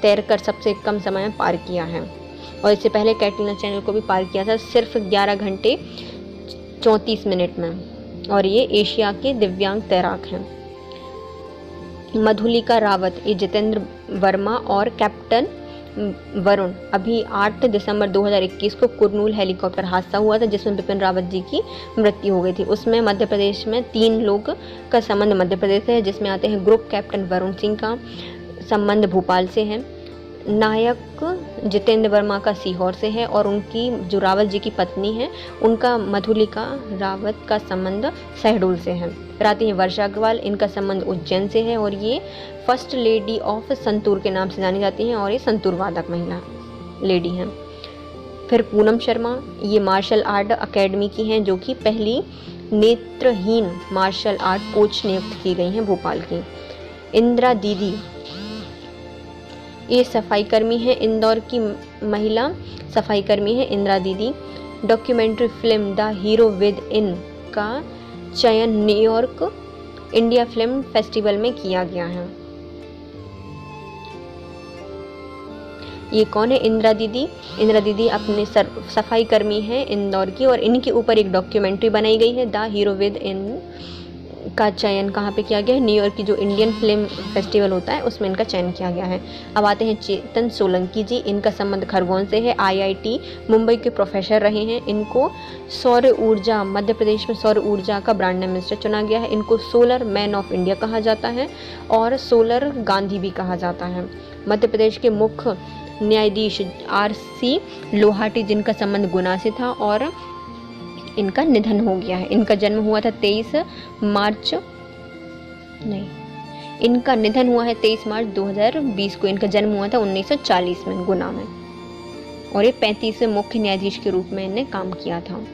S1: तैरकर सबसे कम समय में पार किया है और इससे पहले कैटरीना चैनल को भी पार किया था सिर्फ 11 घंटे 34 मिनट में और ये एशिया के दिव्यांग तैराक हैं। मधुलिका रावत, ये जितेंद्र वर्मा और कैप्टन वरुण, अभी 8 दिसंबर 2021 को कुरनूल हेलीकॉप्टर हादसा हुआ था जिसमें बिपिन रावत जी की मृत्यु हो गई थी। उसमें मध्य प्रदेश में 3 लोग का संबंध मध्य प्रदेश से है, जिसमें आते हैं ग्रुप कैप्टन वरुण सिंह का संबंध भोपाल से है, नायक जितेंद्र वर्मा का सीहोर से है और उनकी जो रावत जी की पत्नी है उनका मधुलिका रावत का संबंध शहडोल से है। फिर आती हैं वर्षा अग्रवाल, इनका संबंध उज्जैन से है और ये फर्स्ट लेडी ऑफ संतूर के नाम से जानी जाती हैं और ये संतूर वादक महिला लेडी हैं। फिर पूनम शर्मा, ये मार्शल आर्ट अकेडमी की हैं जो कि पहली नेत्रहीन मार्शल आर्ट कोच नियुक्त की गई हैं भोपाल की। इंदिरा दीदी, ये सफाई कर्मी है, इंदौर की महिला सफाई कर्मी है इंदिरा दीदी। Documentary film the hero with in का चयन न्यूयॉर्क इंडिया फिल्म फेस्टिवल में किया गया है। ये कौन है? इंदिरा दीदी। इंदिरा दीदी अपने सफाई कर्मी हैं इंदौर की और इनके ऊपर एक डॉक्यूमेंट्री बनाई गई है द हीरो विद इन का चयन कहाँ पे किया गया है? न्यूयॉर्क की जो इंडियन फिल्म फेस्टिवल होता है उसमें इनका चयन किया गया है। अब आते हैं चेतन सोलंकी जी, इनका संबंध खरगोन से है, आईआईटी मुंबई के प्रोफेसर रहे हैं। इनको सौर ऊर्जा, मध्य प्रदेश में सौर ऊर्जा का ब्रांड मिनिस्टर चुना गया है। इनको सोलर मैन ऑफ इंडिया कहा जाता है और सोलर गांधी भी कहा जाता है। मध्य प्रदेश के मुख्य न्यायाधीश आरसी लोहाटी, जिनका संबंध गुना से था और इनका निधन हो गया है। इनका जन्म हुआ था 23 मार्च 2020 को। इनका जन्म हुआ था 1940 में गुना में। और ये 35वें मुख्य न्यायाधीश के रूप में इन्हें काम किया था।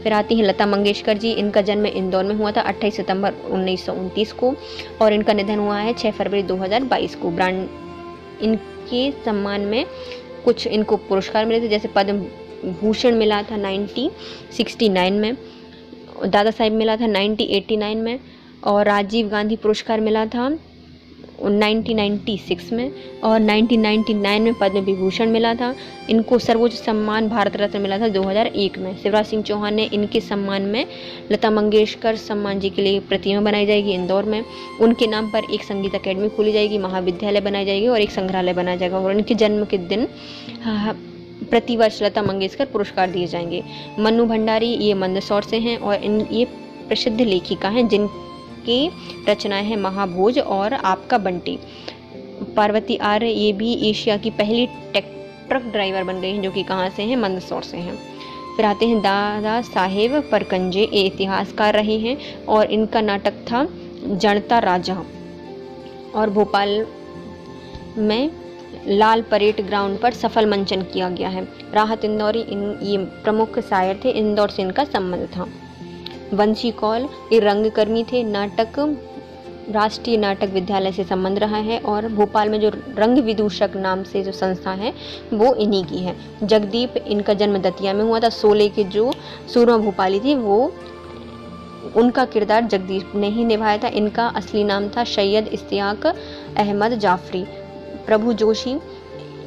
S1: फिर आती हैं लता मंगेशकर जी। इनका जन्म इंदौर में हुआ था 28 सितंबर 1929 को और इनका निधन हुआ है 6 फरवरी 2022 को। इनके सम्मान में कुछ इनको पुरस्कार मिले थे, जैसे पद्म भूषण मिला था 1969 में, दादा साहेब मिला था 1989 में और राजीव गांधी पुरस्कार मिला था 1996 में और 1999 में पद्म विभूषण मिला था। इनको सर्वोच्च सम्मान भारत रत्न मिला था 2001 में। शिवराज सिंह चौहान ने इनके सम्मान में लता मंगेशकर सम्मान जी के लिए प्रतिमा बनाई जाएगी इंदौर में। उनके नाम पर एक संगीत अकेडमी खोली जाएगी, महाविद्यालय बनाई जाएगी और एक संग्रहालय बनाया जाएगा और इनके जन्म के दिन प्रतिवर्ष लता मंगेशकर पुरस्कार दिए जाएंगे। मन्नू भंडारी ये मंदसौर से हैं और ये प्रसिद्ध लेखिका हैं जिनकी रचनाएं हैं महाभोज और आपका बंटी। पार्वती आर्य ये भी एशिया की पहली ट्रक ड्राइवर बन गई हैं, जो कि कहाँ से हैं, मंदसौर से हैं। फिर आते हैं दादा साहेब परकंजे, ये इतिहासकार रहे हैं और इनका नाटक था जनता राजा और भोपाल में लाल परेड ग्राउंड पर सफल मंचन किया गया है। राहत इंदौरी ये प्रमुख शायर थे, इंदौर से इनका संबंध था। वंशी कौल ये रंगकर्मी थे, नाटक राष्ट्रीय नाटक विद्यालय से संबंध रहा है और भोपाल में जो रंग विदूषक नाम से जो संस्था है वो इन्हीं की है। जगदीप इनका जन्म दतिया में हुआ था। शोले के जो सूरमा भोपाली थी वो उनका किरदार जगदीप ने ही निभाया था। इनका असली नाम था सैयद इश्तियाक अहमद जाफरी। प्रभु जोशी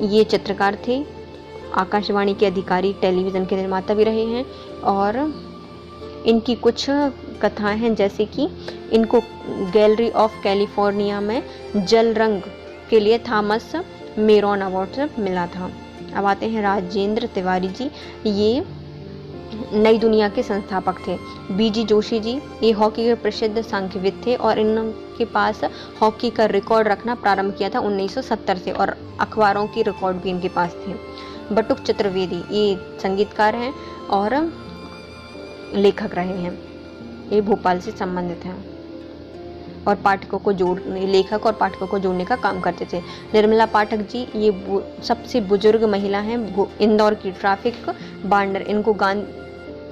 S1: ये चित्रकार थे, आकाशवाणी के अधिकारी, टेलीविज़न के निर्माता भी रहे हैं और इनकी कुछ कथाएं हैं, जैसे कि इनको गैलरी ऑफ कैलिफोर्निया में जल रंग के लिए थॉमस मेरोन अवार्ड मिला था। अब आते हैं राजेंद्र तिवारी जी, ये नई दुनिया के संस्थापक थे। बीजी जोशी जी ये हॉकी के प्रसिद्ध सांख्यविद थे और इनके पास हॉकी का रिकॉर्ड रखना प्रारंभ किया था 1970 से और अखबारों की रिकॉर्ड भी इनके पास थे। बटुक चतुर्वेदी ये संगीतकार हैं और लेखक रहे हैं, ये भोपाल से संबंधित हैं और पाठकों को लेखक और पाठकों को जोड़ने का काम करते थे। निर्मला पाठक जी ये सबसे बुजुर्ग महिला हैं, इंदौर की ट्रैफिक वार्डन। इनको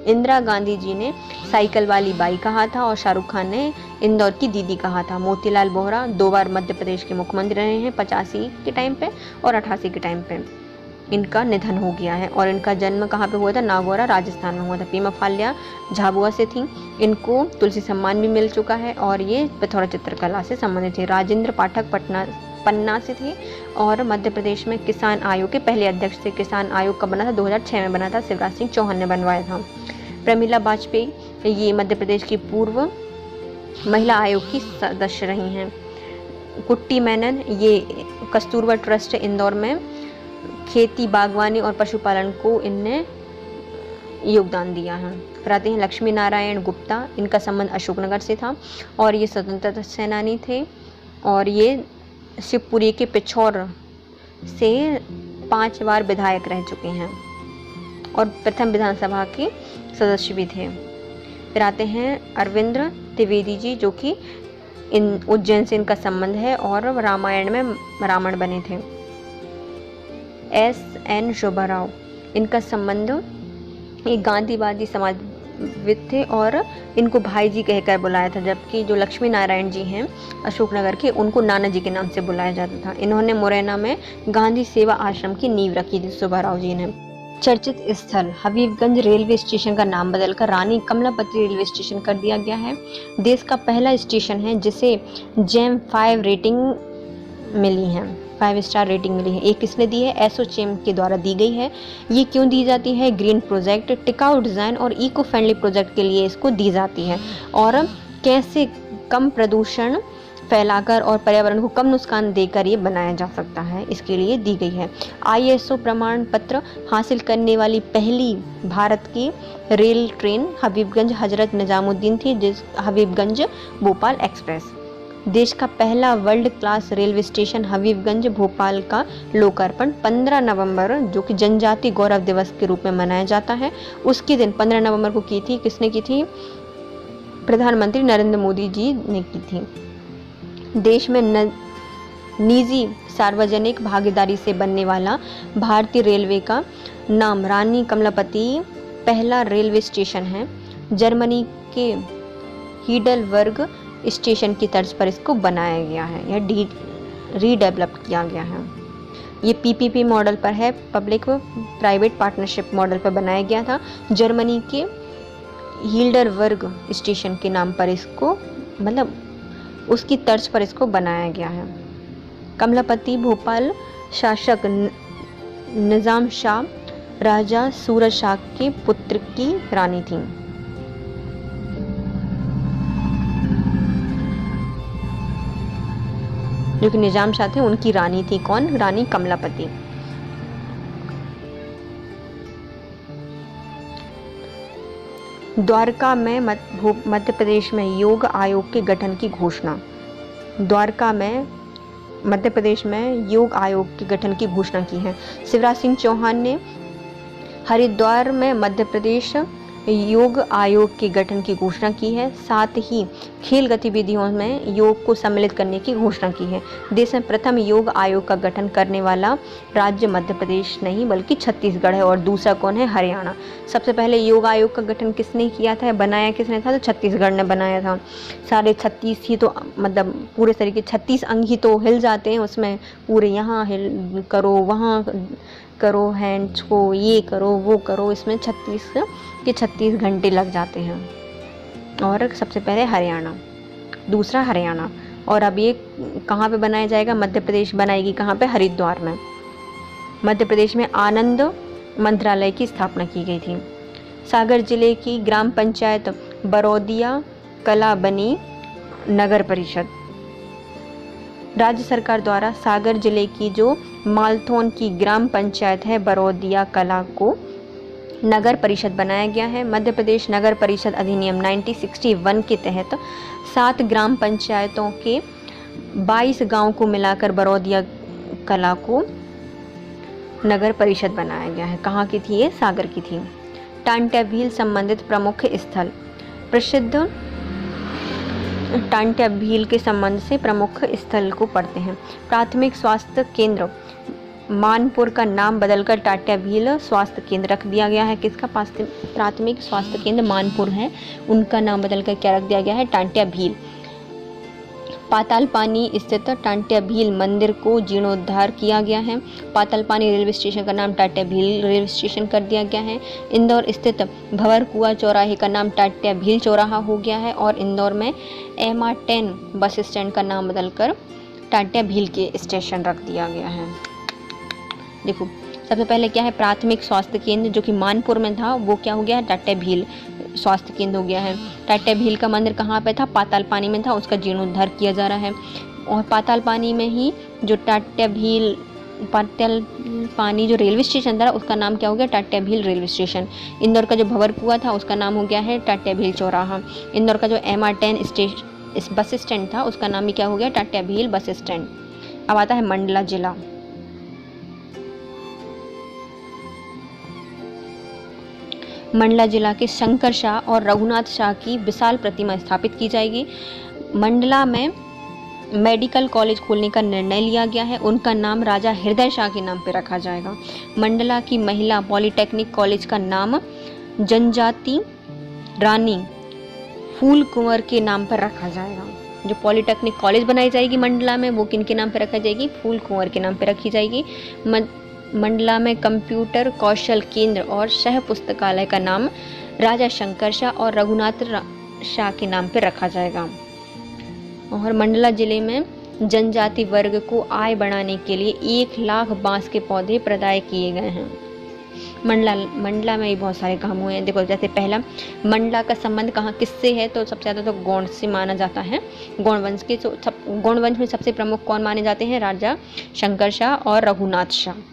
S1: इंदिरा गांधी जी ने साइकिल वाली बाई कहा था और शाहरुख खान ने इंदौर की दीदी कहा था। मोतीलाल बोहरा 2 बार मध्य प्रदेश के मुख्यमंत्री रहे हैं, 85 के टाइम पे और 88 के टाइम पे इनका निधन हो गया है और इनका जन्म कहाँ पे हुआ था, नागौरा राजस्थान में हुआ था। पीमा फाल्या झाबुआ से थी, इनको तुलसी सम्मान भी मिल चुका है और ये पिथौरा चित्रकला से संबंधित थे। राजेंद्र पाठक पन्ना से थे और मध्य प्रदेश में किसान आयोग के पहले अध्यक्ष थे। किसान आयोग कब बना था, 2006 में बना था, शिवराज सिंह चौहान ने बनवाया था। प्रमिला वाजपेयी ये मध्य प्रदेश की पूर्व महिला आयोग की सदस्य रही हैं। कुट्टी मेनन ये कस्तूरबा ट्रस्ट इंदौर में खेती, बागवानी और पशुपालन को इनने योगदान दिया है। फिर आते हैं लक्ष्मी नारायण गुप्ता, इनका संबंध अशोकनगर से था और ये स्वतंत्रता सेनानी थे और ये शिवपुरी के पिछौर से 5 बार विधायक रह चुके हैं और प्रथम विधानसभा के सदस्य भी थे। फिर आते हैं अरविंद त्रिवेदी जी, जो कि उज्जैन से इनका संबंध है और रामायण में रावण बने थे। S.N. शोभाराव इनका संबंध एक गांधीवादी समाजविद थे और इनको भाई जी कहकर बुलाया था, जबकि जो लक्ष्मी नारायण जी हैं अशोकनगर के, उनको नाना जी के नाम से बुलाया जाता था। इन्होंने मुरैना में गांधी सेवा आश्रम की नींव रखी थी शोभाराव जी ने। चर्चित स्थल हबीबगंज रेलवे स्टेशन का नाम बदलकर रानी कमलापति रेलवे स्टेशन कर दिया गया है। देश का पहला स्टेशन है जिसे जेम 5 रेटिंग मिली है, 5 स्टार रेटिंग मिली है। ये किसने दी है, एसोचेम के द्वारा दी गई है। ये क्यों दी जाती है, ग्रीन प्रोजेक्ट, टिकाऊ डिज़ाइन और इको फ्रेंडली प्रोजेक्ट के लिए इसको दी जाती है और कैसे कम प्रदूषण फैलाकर और पर्यावरण को कम नुकसान देकर ये बनाया जा सकता है, इसके लिए दी गई है। ISO प्रमाण पत्र हासिल करने वाली पहली भारत की रेल ट्रेन हबीबगंज हजरत निजामुद्दीन थी, जिस हबीबगंज भोपाल एक्सप्रेस। देश का पहला world class railway station Habibganj Bhopal का लोकार्पण 15 नवंबर, जो कि जनजाति गौरव दिवस के रूप में मनाया जाता है, उसके दिन 15 नवंबर को की थी। किसने की थी, प्रधानमंत्री नरेंद्र मोदी जी ने की थी। देश में निजी सार्वजनिक भागीदारी से बनने वाला भारतीय रेलवे का नाम रानी कमलापति पहला रेलवे स्टेशन है। जर्मनी के हीडलबर्ग स्टेशन की तर्ज पर इसको बनाया गया है या रीडेवलप किया गया है। ये पीपीपी मॉडल पर है, पब्लिक प्राइवेट पार्टनरशिप मॉडल पर बनाया गया था। जर्मनी के हील्डरबर्ग स्टेशन के नाम पर इसको मतलब उसकी तर्ज पर इसको बनाया गया है। कमलापति भोपाल शासक निजाम शाह राजा सूरज शाह के पुत्र की रानी थी। जो कि निजाम शाह थे उनकी रानी थी। कौन? रानी कमलापति। द्वारका में मध्य प्रदेश में योग आयोग के गठन की घोषणा। द्वारका में मध्य प्रदेश में योग आयोग के गठन की घोषणा की है। शिवराज सिंह चौहान ने हरिद्वार में मध्य प्रदेश योग आयोग के गठन की घोषणा की है। साथ ही खेल गतिविधियों में योग को सम्मिलित करने की घोषणा की है। देश में प्रथम योग आयोग का गठन करने वाला राज्य मध्य प्रदेश नहीं बल्कि छत्तीसगढ़ है और दूसरा कौन है? हरियाणा। सबसे पहले योग आयोग का गठन किसने किया था, बनाया किसने था? तो छत्तीसगढ़ ने बनाया था। सारे 36 ही तो मतलब पूरे तरीके 36 अंग ही तो हिल जाते हैं उसमें, पूरे यहाँ हिल करो, वहाँ करो, हैंड्स को ये करो वो करो, इसमें 36 घंटे लग जाते हैं। और सबसे पहले हरियाणा, दूसरा हरियाणा। और अब ये कहाँ पे बनाया जाएगा? मध्य प्रदेश बनाएगी कहाँ पे? हरिद्वार में। मध्य प्रदेश में आनंद मंत्रालय की स्थापना की गई थी। सागर जिले की ग्राम पंचायत बरौदिया कला बनी नगर परिषद। राज्य सरकार द्वारा सागर जिले की जो मालथोन की ग्राम पंचायत है बरौदिया कला को नगर परिषद बनाया गया है। मध्य प्रदेश नगर परिषद अधिनियम 1961 के तहत 7 ग्राम पंचायतों के 22 गांव को मिलाकर बरौदिया कला को नगर परिषद बनाया गया है। कहाँ की थी ये? सागर की थी। टांट्या भील संबंधित प्रमुख स्थल। प्रसिद्ध टांट्या भील के संबंध से प्रमुख स्थल को पढ़ते हैं। प्राथमिक स्वास्थ्य केंद्र मानपुर का नाम बदलकर टांट्या भील स्वास्थ्य केंद्र रख दिया गया है। किसका? प्राथमिक स्वास्थ्य केंद्र मानपुर है, उनका नाम बदलकर क्या रख दिया गया है? टांट्या भील। पाताल पानी स्थित टांट्या भील मंदिर को जीर्णोद्धार किया गया है। पाताल पानी रेलवे स्टेशन का नाम टांट्या भील रेलवे स्टेशन कर दिया गया है। इंदौर स्थित भंवर कुआं चौराहे का नाम टांट्या भील चौराहा हो गया है। और इंदौर में MR10 बस स्टैंड का नाम बदलकर टांट्या भील के स्टेशन रख दिया गया है। देखो सबसे पहले क्या है? प्राथमिक स्वास्थ्य केंद्र जो कि मानपुर में था वो क्या हो गया? टांट्या भील स्वास्थ्य केंद्र हो गया है। टांट्या भील का मंदिर कहाँ पे था? पाताल पानी में था, उसका जीर्णोद्धार किया जा रहा है। और पाताल पानी में ही जो टांट्या भील पाताल पानी जो रेलवे स्टेशन था उसका नाम क्या हो गया? Tantya Bhil railway station. इंदौर का जो भंवर कुआं था उसका नाम हो गया है टांट्या भील चौराहा। इंदौर का जो MR10 बस स्टैंड था उसका नाम भी क्या हो गया? Tantya Bhil bus stand. अब आता है मंडला जिला। मंडला जिला के शंकर शाह और रघुनाथ शाह की विशाल प्रतिमा स्थापित की जाएगी। मंडला में मेडिकल कॉलेज खोलने का निर्णय लिया गया है, उनका नाम राजा हृदय शाह के नाम पर रखा जाएगा। मंडला की महिला पॉलिटेक्निक कॉलेज का नाम जनजाति रानी फूल कुंवर के नाम पर रखा जाएगा। जो पॉलिटेक्निक कॉलेज बनाई जाएगी मंडला में वो किन के नाम पर रखा जाएगी? फूल कुंवर के नाम पर रखी जाएगी। मंडला में कंप्यूटर कौशल केंद्र और सह पुस्तकालय का नाम राजा शंकर शाह और रघुनाथ शाह के नाम पर रखा जाएगा। और मंडला जिले में जनजाति वर्ग को आय बढ़ाने के लिए 1 लाख बांस के पौधे प्रदाय किए गए हैं। मंडला में भी बहुत सारे काम हुए हैं। देखो जैसे पहला मंडला का संबंध कहाँ किससे है? तो सबसे ज़्यादा तो गौड़ से माना जाता है। गौड़ वंश के गौड़ वंश में सबसे प्रमुख कौन माने जाते हैं? राजा शंकर शाह और रघुनाथ शाह।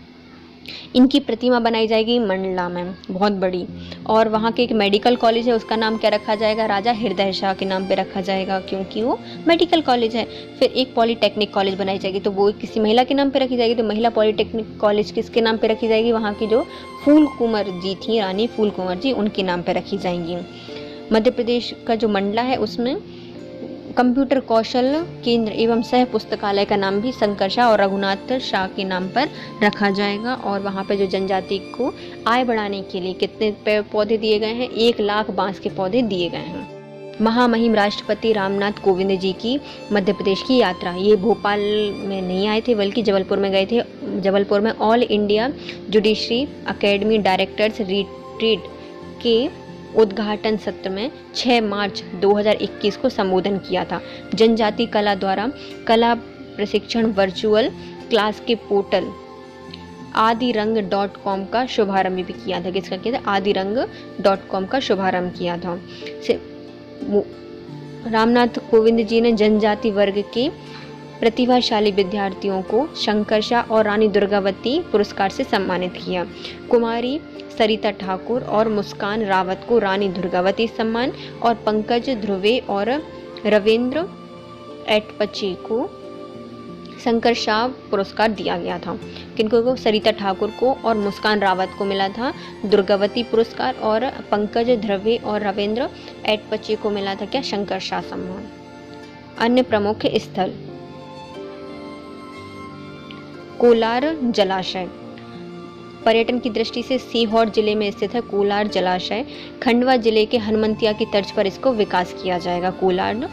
S1: इनकी प्रतिमा बनाई जाएगी मंडला में बहुत बड़ी। और वहाँ के एक मेडिकल कॉलेज है उसका नाम क्या रखा जाएगा? राजा हृदय शाह के नाम पे रखा जाएगा क्योंकि वो मेडिकल कॉलेज है। फिर एक पॉलिटेक्निक कॉलेज बनाई जाएगी तो वो किसी महिला के नाम पे रखी जाएगी। तो महिला पॉलिटेक्निक कॉलेज किसके नाम पे रखी जाएगी? वहाँ की जो फूल कुंवर जी थी, रानी फूल कुंवर जी, उनके नाम पे रखी जाएंगी। मध्य प्रदेश का जो मंडला है उसमें कंप्यूटर कौशल केंद्र एवं सह पुस्तकालय का नाम भी शंकर शाह और रघुनाथ शाह के नाम पर रखा जाएगा। और वहाँ पे जो जनजाति को आय बढ़ाने के लिए कितने पेड़ पौधे दिए गए हैं, 1 लाख बांस के पौधे दिए गए हैं। महामहिम राष्ट्रपति रामनाथ कोविंद जी की मध्य प्रदेश की यात्रा, ये भोपाल में नहीं आए थे बल्कि जबलपुर में गए थे। जबलपुर में all India judiciary academy directors retreat के उद्घाटन सत्र में 6 मार्च 2021 को संबोधन किया था। जनजाति कला द्वारा कला प्रशिक्षण वर्चुअल क्लास के पोर्टल आदिरंग.com का शुभारंभ भी किया था। किसका किया था? आदिरंग.com का शुभारंभ किया था। रामनाथ कोविंद जी ने जनजाति वर्ग के प्रतिभाशाली विद्यार्थियों को शंकर शाह और रानी दुर्गावती पुरस्कार से सम्मानित किया। कुमारी सरिता ठाकुर और मुस्कान रावत को रानी दुर्गावती सम्मान और पंकज ध्रुवे और रविंद्र एटपची को शंकर शाह पुरस्कार दिया गया था। किनको? सरिता ठाकुर को और मुस्कान रावत को मिला था दुर्गावती पुरस्कार और पंकज ध्रुवे और रविंद्र एटपची को मिला था क्या? शंकर शाह सम्मान। अन्य प्रमुख स्थल कोलार जलाशय, पर्यटन की दृष्टि से सीहोर जिले में स्थित है कोलार जलाशय। खंडवा जिले के हनुमंतिया की तर्ज पर इसको विकास किया जाएगा कोलार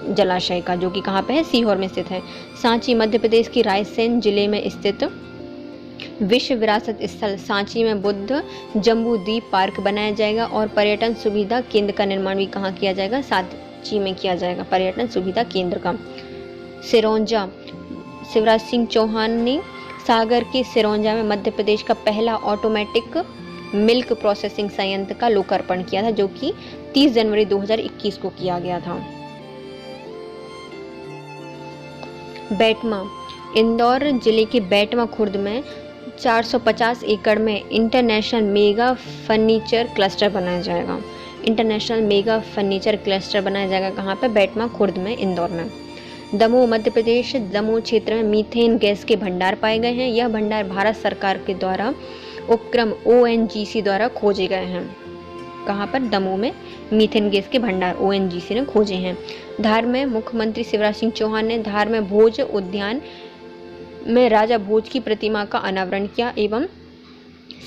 S1: जलाशय का, जो कि कहाँ पे है? सीहोर में स्थित है। सांची मध्य प्रदेश की रायसेन जिले में स्थित विश्व विरासत स्थल सांची में बुद्ध जम्बू द्वीप पार्क बनाया जाएगा और पर्यटन सुविधा केंद्र का निर्माण भी कहाँ किया जाएगा? सांची में किया जाएगा पर्यटन सुविधा केंद्र का। सिरौंजा, शिवराज सिंह चौहान ने सागर के सिरौंजा में मध्य प्रदेश का पहला ऑटोमेटिक मिल्क प्रोसेसिंग संयंत्र का लोकार्पण किया था, जो कि 30 जनवरी 2021 को किया गया था। बैटमा, इंदौर जिले के बैटमा खुर्द में 450 एकड़ में इंटरनेशनल मेगा फर्नीचर क्लस्टर बनाया जाएगा। इंटरनेशनल मेगा फर्नीचर क्लस्टर बनाया जाएगा कहाँ पे? बैटमा खुर्द में, इंदौर में। दमोह मध्य प्रदेश, दमोह क्षेत्र में मीथेन गैस के भंडार पाए गए हैं। यह भंडार भारत सरकार के द्वारा उपक्रम ONGC द्वारा खोजे गए हैं। कहाँ पर? दमोह में मीथेन गैस के भंडार ONGC ने खोजे हैं। धार में मुख्यमंत्री शिवराज सिंह चौहान ने धार में भोज उद्यान में राजा भोज की प्रतिमा का अनावरण किया एवं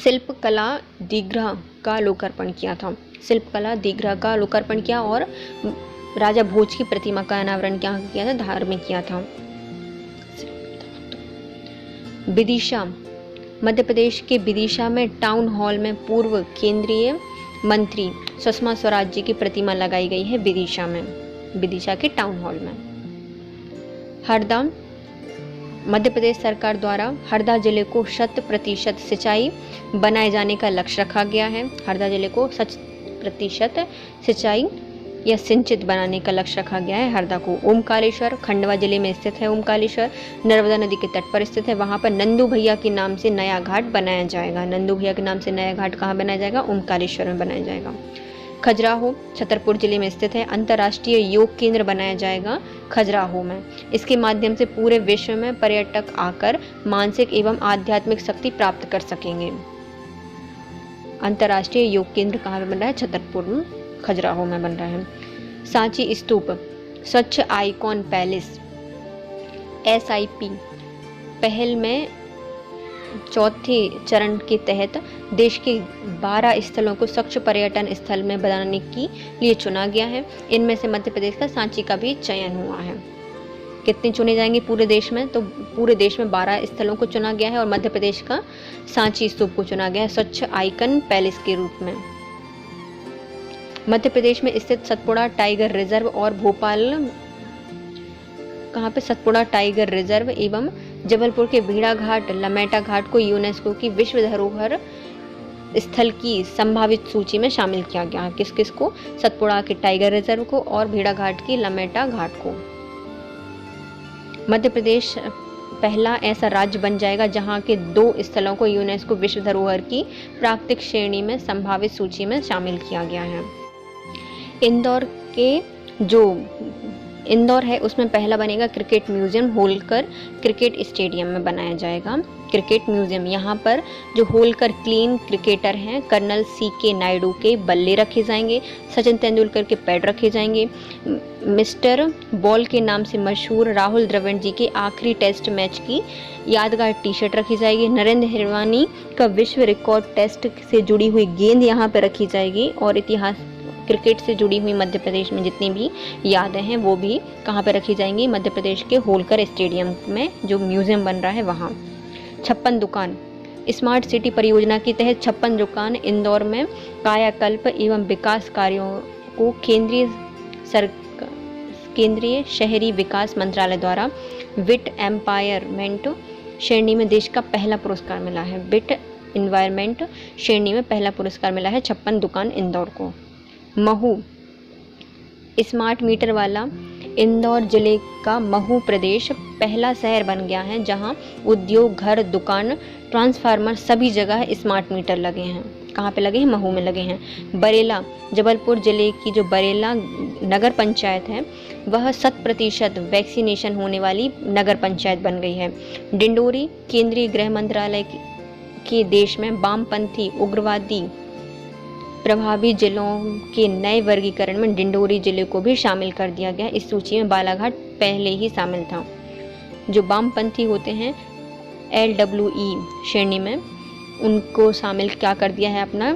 S1: शिल्पकला दीर्घा का लोकार्पण किया था। शिल्पकला दीर्घा का लोकार्पण किया और राजा भोज की प्रतिमा का अनावरण किया था? धार में किया था। विदिशा, मध्य प्रदेश के विदिशा में टाउन हॉल में पूर्व केंद्रीय मंत्री सुषमा स्वराज जी की प्रतिमा लगाई गई है विदिशा में, विदिशा के टाउन हॉल में। हरदा, मध्य प्रदेश सरकार द्वारा हरदा जिले को 100% सिंचाई बनाए जाने का लक्ष्य रखा गया है। हरदा जिले को 100% सिंचाई या सिंचित बनाने का लक्ष्य रखा गया है हरदा को। ओमकारेश्वर खंडवा जिले में स्थित है। ओमकारेश्वर नर्मदा नदी के तट पर स्थित है। वहाँ पर नंदू भैया के नाम से नया घाट बनाया जाएगा। नंदू भैया के नाम से नया घाट कहाँ बनाया जाएगा? ओमकारेश्वर में बनाया जाएगा। खजुराहो छतरपुर जिले में स्थित है। अंतर्राष्ट्रीय योग केंद्र बनाया जाएगा खजुराहो में। इसके माध्यम से पूरे विश्व में पर्यटक आकर मानसिक एवं आध्यात्मिक शक्ति प्राप्त कर सकेंगे। अंतर्राष्ट्रीय योग केंद्र कहाँ पे बन रहा है? छतरपुर में, खजुराहो में बन रहा है। सांची स्तूप, स्वच्छ आइकॉन पैलेस SIP पहल में चौथे चरण के तहत देश के 12 स्थलों को स्वच्छ पर्यटन स्थल में बनाने के लिए चुना गया है। इनमें से मध्य प्रदेश का सांची का भी चयन हुआ है। कितने चुने जाएंगे पूरे देश में? तो पूरे देश में 12 स्थलों को चुना गया है और मध्य प्रदेश का सांची स्तूप को चुना गया है स्वच्छ आइकन पैलेस के रूप में। मध्य प्रदेश में स्थित सतपुड़ा टाइगर रिजर्व और भोपाल कहाँ पे? सतपुड़ा टाइगर रिजर्व एवं जबलपुर के भीड़ा घाट लमेटा घाट को यूनेस्को की विश्व धरोहर स्थल की संभावित सूची में शामिल किया गया है। किस किस को? सतपुड़ा के टाइगर रिजर्व को और भीड़ा घाट की लमेटा घाट को। मध्य प्रदेश पहला ऐसा राज्य बन जाएगा जहां के 2 स्थलों को यूनेस्को विश्व धरोहर की प्राकृतिक श्रेणी में संभावित सूची में शामिल किया गया है। इंदौर के जो इंदौर है उसमें पहला बनेगा cricket museum, Holkar cricket stadium में बनाया जाएगा क्रिकेट म्यूजियम। यहाँ पर जो होलकर क्लीन क्रिकेटर हैं कर्नल CK नायडू के बल्ले रखे जाएंगे, सचिन तेंदुलकर के पैड रखे जाएंगे, मिस्टर बॉल के नाम से मशहूर राहुल द्रविड़ जी के आखिरी टेस्ट मैच की यादगार टी-शर्ट रखी जाएगी, नरेंद्र हिरवानी का विश्व रिकॉर्ड टेस्ट से जुड़ी हुई गेंद यहाँ पर रखी जाएगी और इतिहास क्रिकेट से जुड़ी हुई मध्य प्रदेश में जितनी भी यादें हैं वो भी कहाँ पर रखी जाएंगी, मध्य प्रदेश के होलकर स्टेडियम में जो म्यूजियम बन रहा है वहाँ। 56 दुकान, स्मार्ट सिटी परियोजना के तहत 56 दुकान इंदौर में कायाकल्प एवं विकास कार्यों को केंद्रीय शहरी विकास मंत्रालय द्वारा विट एम्पायरमेंट श्रेणी में देश का पहला पुरस्कार मिला है। विट एनवायरमेंट श्रेणी में पहला पुरस्कार मिला है 56 दुकान इंदौर को। महू, स्मार्ट मीटर वाला इंदौर जिले का महू प्रदेश पहला शहर बन गया है जहां उद्योग, घर, दुकान, ट्रांसफार्मर सभी जगह स्मार्ट मीटर लगे हैं। कहाँ पे लगे हैं? महू में लगे हैं। बरेला, जबलपुर जिले की जो बरेला नगर पंचायत है वह 100% वैक्सीनेशन होने वाली नगर पंचायत बन गई है। डिंडोरी, केंद्रीय गृह मंत्रालय के देश में वामपंथी उग्रवादी प्रभावी जिलों के नए वर्गीकरण में डिंडोरी जिले को भी शामिल कर दिया गया। इस सूची में बालाघाट पहले ही शामिल था। जो वामपंथी होते हैं LWE श्रेणी में उनको शामिल क्या कर दिया है अपना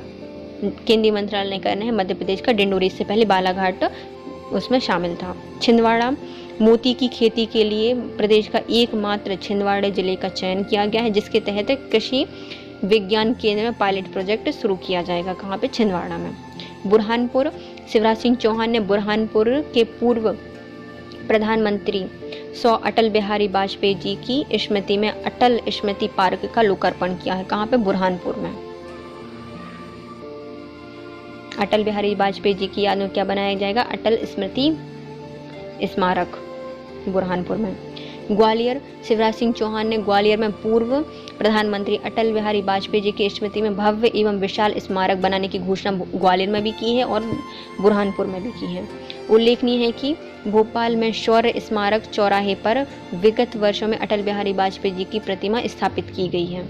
S1: केंद्रीय मंत्रालय ने करना है मध्य प्रदेश का। डिंडोरी से पहले बालाघाट उसमें शामिल था। छिंदवाड़ा, मोती की खेती के लिए प्रदेश का एकमात्र छिंदवाड़ा जिले का चयन किया गया है जिसके तहत कृषि विज्ञान केंद्र में पायलट प्रोजेक्ट शुरू किया जाएगा। कहाँ पे? छिंदवाड़ा में। बुरहानपुर, शिवराज सिंह चौहान ने बुरहानपुर के पूर्व प्रधानमंत्री अटल बिहारी वाजपेयी जी की स्मृति में अटल स्मृति पार्क का लोकार्पण किया है। कहाँ पे? बुरहानपुर में। अटल बिहारी वाजपेयी जी की याद में क्या बनाया जाएगा? अटल स्मृति स्मारक बुरहानपुर में। ग्वालियर, शिवराज सिंह चौहान ने ग्वालियर में पूर्व प्रधानमंत्री अटल बिहारी वाजपेयी जी की स्मृति में भव्य एवं विशाल स्मारक बनाने की घोषणा ग्वालियर में भी की है और बुरहानपुर में भी की है। उल्लेखनीय है कि भोपाल में शौर्य स्मारक चौराहे पर विगत वर्षों में अटल बिहारी वाजपेयी जी की प्रतिमा स्थापित की गई है।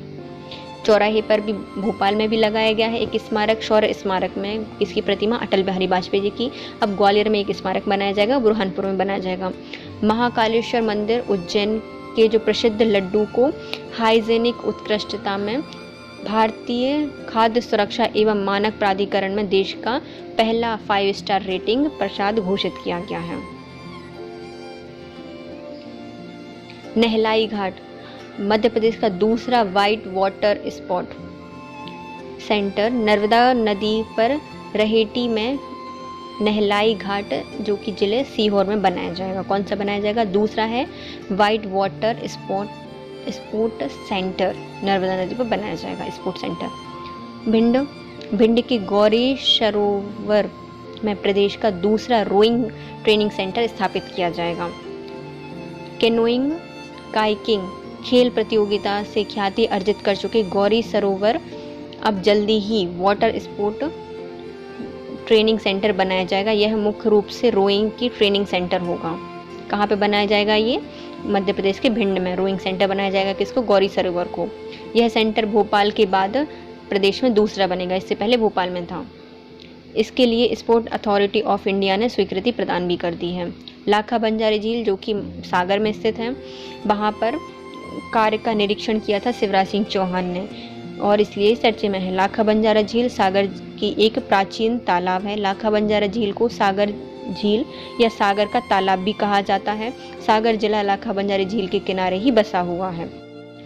S1: चौराहे पर भी भोपाल में भी लगाया गया है एक स्मारक, शौर्य स्मारक में इसकी प्रतिमा अटल बिहारी वाजपेयी जी की। अब ग्वालियर में एक स्मारक बनाया जाएगा, बुरहानपुर में बनाया जाएगा। महाकालेश्वर मंदिर, उज्जैन के जो प्रसिद्ध लड्डू को हाइजेनिक उत्कृष्टता में भारतीय खाद्य सुरक्षा एवं मानक प्राधिकरण में देश का पहला 5 स्टार रेटिंग प्रसाद घोषित किया गया है। नहलाई घाट, मध्य प्रदेश का दूसरा white water spot centre Narmada नदी पर रहेटी में नहलाई घाट जो कि जिले सीहोर में बनाया जाएगा। कौन सा बनाया जाएगा? दूसरा है white water sport centre, Narmada नदी पर बनाया जाएगा स्पोर्ट सेंटर। भिंड के गौरी सरोवर में प्रदेश का दूसरा रोइंग ट्रेनिंग सेंटर स्थापित किया जाएगा। कैनोइंग काइकिंग खेल प्रतियोगिता से ख्याति अर्जित कर चुके गौरी सरोवर अब जल्दी ही वाटर स्पोर्ट ट्रेनिंग सेंटर बनाया जाएगा। यह मुख्य रूप से रोइंग की ट्रेनिंग सेंटर होगा। कहाँ पे बनाया जाएगा? ये मध्य प्रदेश के भिंड में रोइंग सेंटर बनाया जाएगा। किसको? गौरी सरोवर को। यह सेंटर भोपाल के बाद प्रदेश में दूसरा बनेगा, इससे पहले भोपाल में था। इसके लिए स्पोर्ट अथॉरिटी ऑफ इंडिया ने स्वीकृति प्रदान भी कर दी है। लाखा बंजारी झील जो कि सागर में स्थित है, वहाँ पर कार्य का निरीक्षण किया था शिवराज सिंह चौहान ने और इसलिए चर्चे में है। लाखा बंजारा झील सागर की एक प्राचीन तालाब है। लाखा बंजारा झील को सागर झील या सागर का तालाब भी कहा जाता है। सागर जिला लाखा बंजारी झील के किनारे ही बसा हुआ है।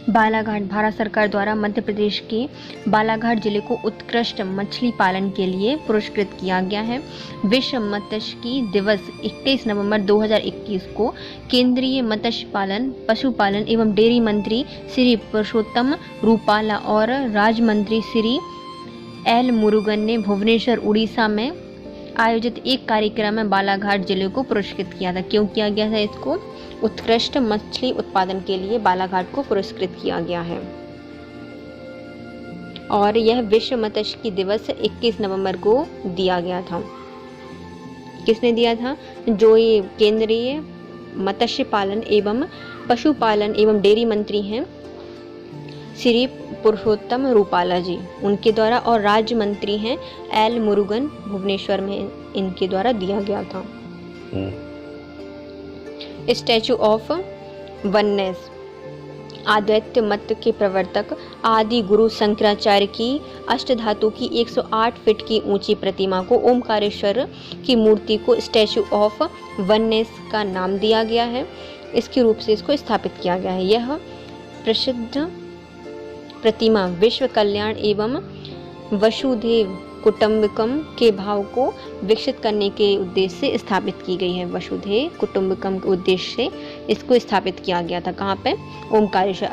S1: बालाघाट, भारत सरकार द्वारा मध्य प्रदेश के बालाघाट जिले को उत्कृष्ट मछली पालन के लिए पुरस्कृत किया गया है। विश्व मत्स्यिकी दिवस 21 नवंबर 2021 को केंद्रीय मत्स्य पालन, पशुपालन एवं डेयरी मंत्री श्री पुरुषोत्तम रूपाला और राज्य मंत्री श्री एल मुरुगन ने भुवनेश्वर, उड़ीसा में आयोजित एक कार्यक्रम में बालाघाट जिले को पुरस्कृत किया था। क्यों किया गया था इसको? उत्कृष्ट मछली उत्पादन के लिए बालाघाट को पुरस्कृत किया गया है और यह विश्व मत्स्यिकी दिवस 21 नवंबर को दिया गया था। किसने दिया था? जो ये केंद्रीय मत्स्य पालन एवं पशुपालन एवं डेयरी मंत्री हैं श्री पुरुषोत्तम रूपाला जी, उनके द्वारा, और राज्य मंत्री हैं एल मुरुगन, भुवनेश्वर में इनके द्वारा दिया गया था। स्टैचू ऑफ वननेस, अद्वैत मत के प्रवर्तक आदि गुरु शंकराचार्य की अष्टधातु की 108 फीट की ऊंची प्रतिमा को ओमकारेश्वर की मूर्ति को स्टैचू ऑफ वननेस का नाम दिया गया है। इसके रूप से इसको स्थापित किया गया है। यह प्रसिद्ध प्रतिमा विश्व कल्याण एवं वसुधैव कुटुंबकम के भाव को विकसित करने के उद्देश्य से स्थापित की गई है। वसुधैव कुटुंबकम के उद्देश्य से इसको स्थापित किया गया था। कहाँ पे? ओमकारेश्वर।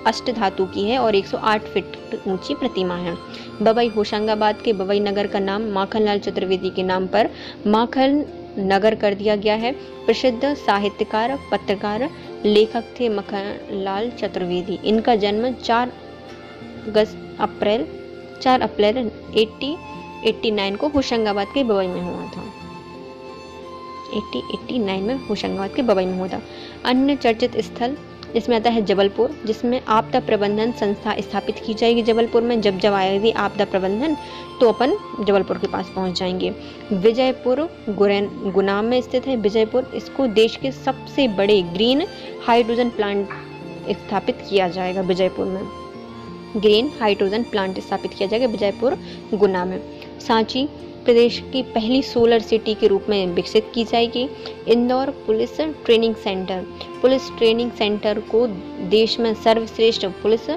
S1: अष्टधातु की है और 108 फीट ऊंची प्रतिमा है। बबई, होशंगाबाद के बबई नगर का नाम माखनलाल चतुर्वेदी के नाम पर माखन नगर कर दिया गया है। प्रसिद्ध साहित्यकार, पत्रकार, लेखक थे माखनलाल चतुर्वेदी। इनका जन्म 4 अप्रैल 1889 को होशंगाबाद के बबई में हुआ था। 1889 में होशंगाबाद के बबई में हुआ था। अन्य चर्चित स्थल इसमें आता है जबलपुर, जिसमें आपदा प्रबंधन संस्था स्थापित की जाएगी जबलपुर में। जब आएगी आपदा प्रबंधन तो अपन जबलपुर के पास पहुंच जाएंगे। विजयपुर गुना में स्थित है विजयपुर। इसको देश के सबसे बड़े ग्रीन हाइड्रोजन प्लांट स्थापित किया जाएगा विजयपुर में। ग्रीन हाइड्रोजन प्लांट स्थापित किया जाएगा विजयपुर गुना में। सांची प्रदेश की पहली सोलर सिटी के रूप में विकसित की जाएगी। इंदौर पुलिस ट्रेनिंग सेंटर को देश में सर्वश्रेष्ठ पुलिस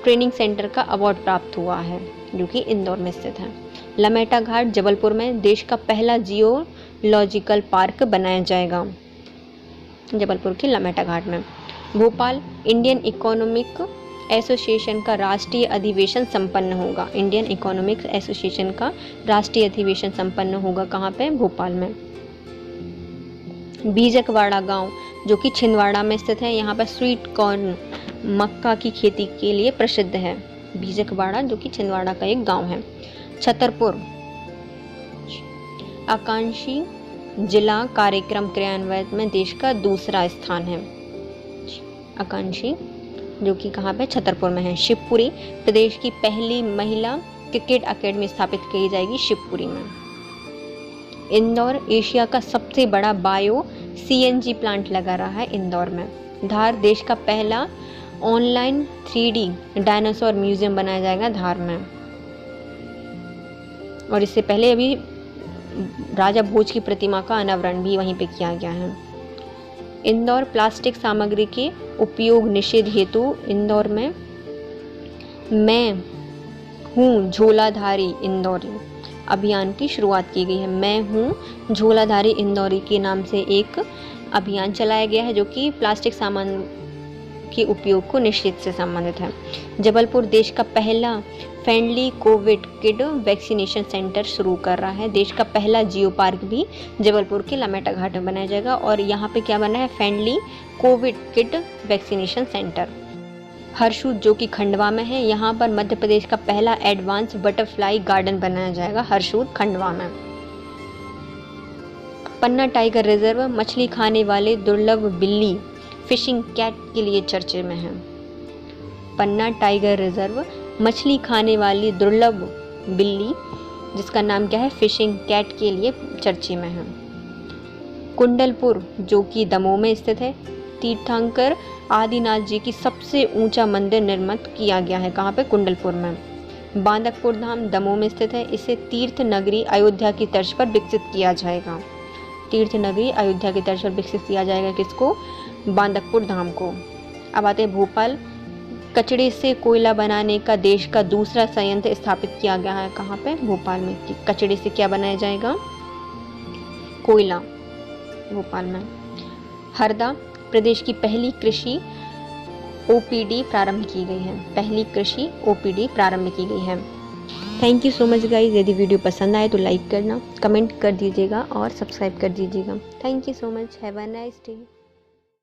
S1: ट्रेनिंग सेंटर का अवार्ड प्राप्त हुआ है, जो कि इंदौर में स्थित है। लमेटा घाट जबलपुर में देश का पहला जियोलॉजिकल पार्क बनाया जाएगा, जबलपुर के लमेटा घाट में। भोपाल इंडियन इकोनॉमिक एसोसिएशन का राष्ट्रीय अधिवेशन संपन्न होगा। इंडियन इकोनॉमिक एसोसिएशन का राष्ट्रीय अधिवेशन संपन्न होगा। कहाँ पे? भोपाल में। बीजकवाड़ा गांव, जो कि छिंदवाड़ा में स्थित है, यहाँ पर स्वीट कॉर्न, मक्का की खेती के लिए प्रसिद्ध है। बीजकवाड़ा, जो कि छिंदवाड़ा का एक गांव है। छतरपुर आकांक्षी जिला कार्यक्रम क्रियान्वयन में देश का दूसरा स्थान है। आकांक्षी, जो कि कहाँ पे? छतरपुर में है। शिवपुरी प्रदेश की पहली महिला क्रिकेट अकेडमी स्थापित की जाएगी शिवपुरी में। इंदौर एशिया का सबसे बड़ा बायो CNG प्लांट लगा रहा है इंदौर में। धार देश का पहला ऑनलाइन 3D डायनासोर म्यूजियम बनाया जाएगा धार में। और इससे पहले अभी राजा भोज की प्रतिमा का अनावरण भी वहीं पे किया गया है। इंदौर प्लास्टिक सामग्री के उपयोग निषेध हेतु इंदौर में मैं हूँ झोलाधारी इंदौरी अभियान की शुरुआत की गई है। मैं हूँ झोलाधारी इंदौरी के नाम से एक अभियान चलाया गया है, जो कि प्लास्टिक सामान के उपयोग को निषेध से संबंधित है। जबलपुर देश का पहला friendly Covid kid vaccination centre शुरू कर रहा है। देश का पहला जियो पार्क भी जबलपुर के लमेटा घाट में बनाया जाएगा। और यहाँ पे क्या बना है? Friendly Covid kid vaccination centre. Harsud, जो कि खंडवा में है, यहाँ पर मध्य प्रदेश का पहला एडवांस बटरफ्लाई गार्डन बनाया जाएगा हरसूद खंडवा में। पन्ना टाइगर रिजर्व मछली खाने वाले दुर्लभ बिल्ली फिशिंग कैट के लिए चर्चे में है। पन्ना टाइगर रिजर्व मछली खाने वाली दुर्लभ बिल्ली, जिसका नाम क्या है? फिशिंग कैट के लिए चर्चे में है। कुंडलपुर, जो कि दमोह में स्थित है, तीर्थंकर आदिनाथ जी की सबसे ऊंचा मंदिर निर्मित किया गया है। कहाँ पे? कुंडलपुर में। बांदकपुर धाम दमोह में स्थित है। इसे तीर्थ नगरी अयोध्या की तर्ज पर विकसित किया जाएगा। तीर्थ नगरी अयोध्या की तर्ज पर विकसित किया जाएगा किसको? बांदकपुर धाम को। अब आते हैं भोपाल। कचड़े से कोयला बनाने का देश का दूसरा संयंत्र स्थापित किया गया है। कहाँ पे? भोपाल में। कचड़े से क्या बनाया जाएगा? कोयला, भोपाल में। हरदा प्रदेश की पहली कृषि OPD प्रारंभ की गई है। पहली कृषि OPD प्रारंभ की गई है। Thank you so much guys. यदि वीडियो पसंद आए तो लाइक करना, कमेंट कर दीजिएगा और सब्सक्राइब कर दीजिएगा। Thank you so much. Have a nice day.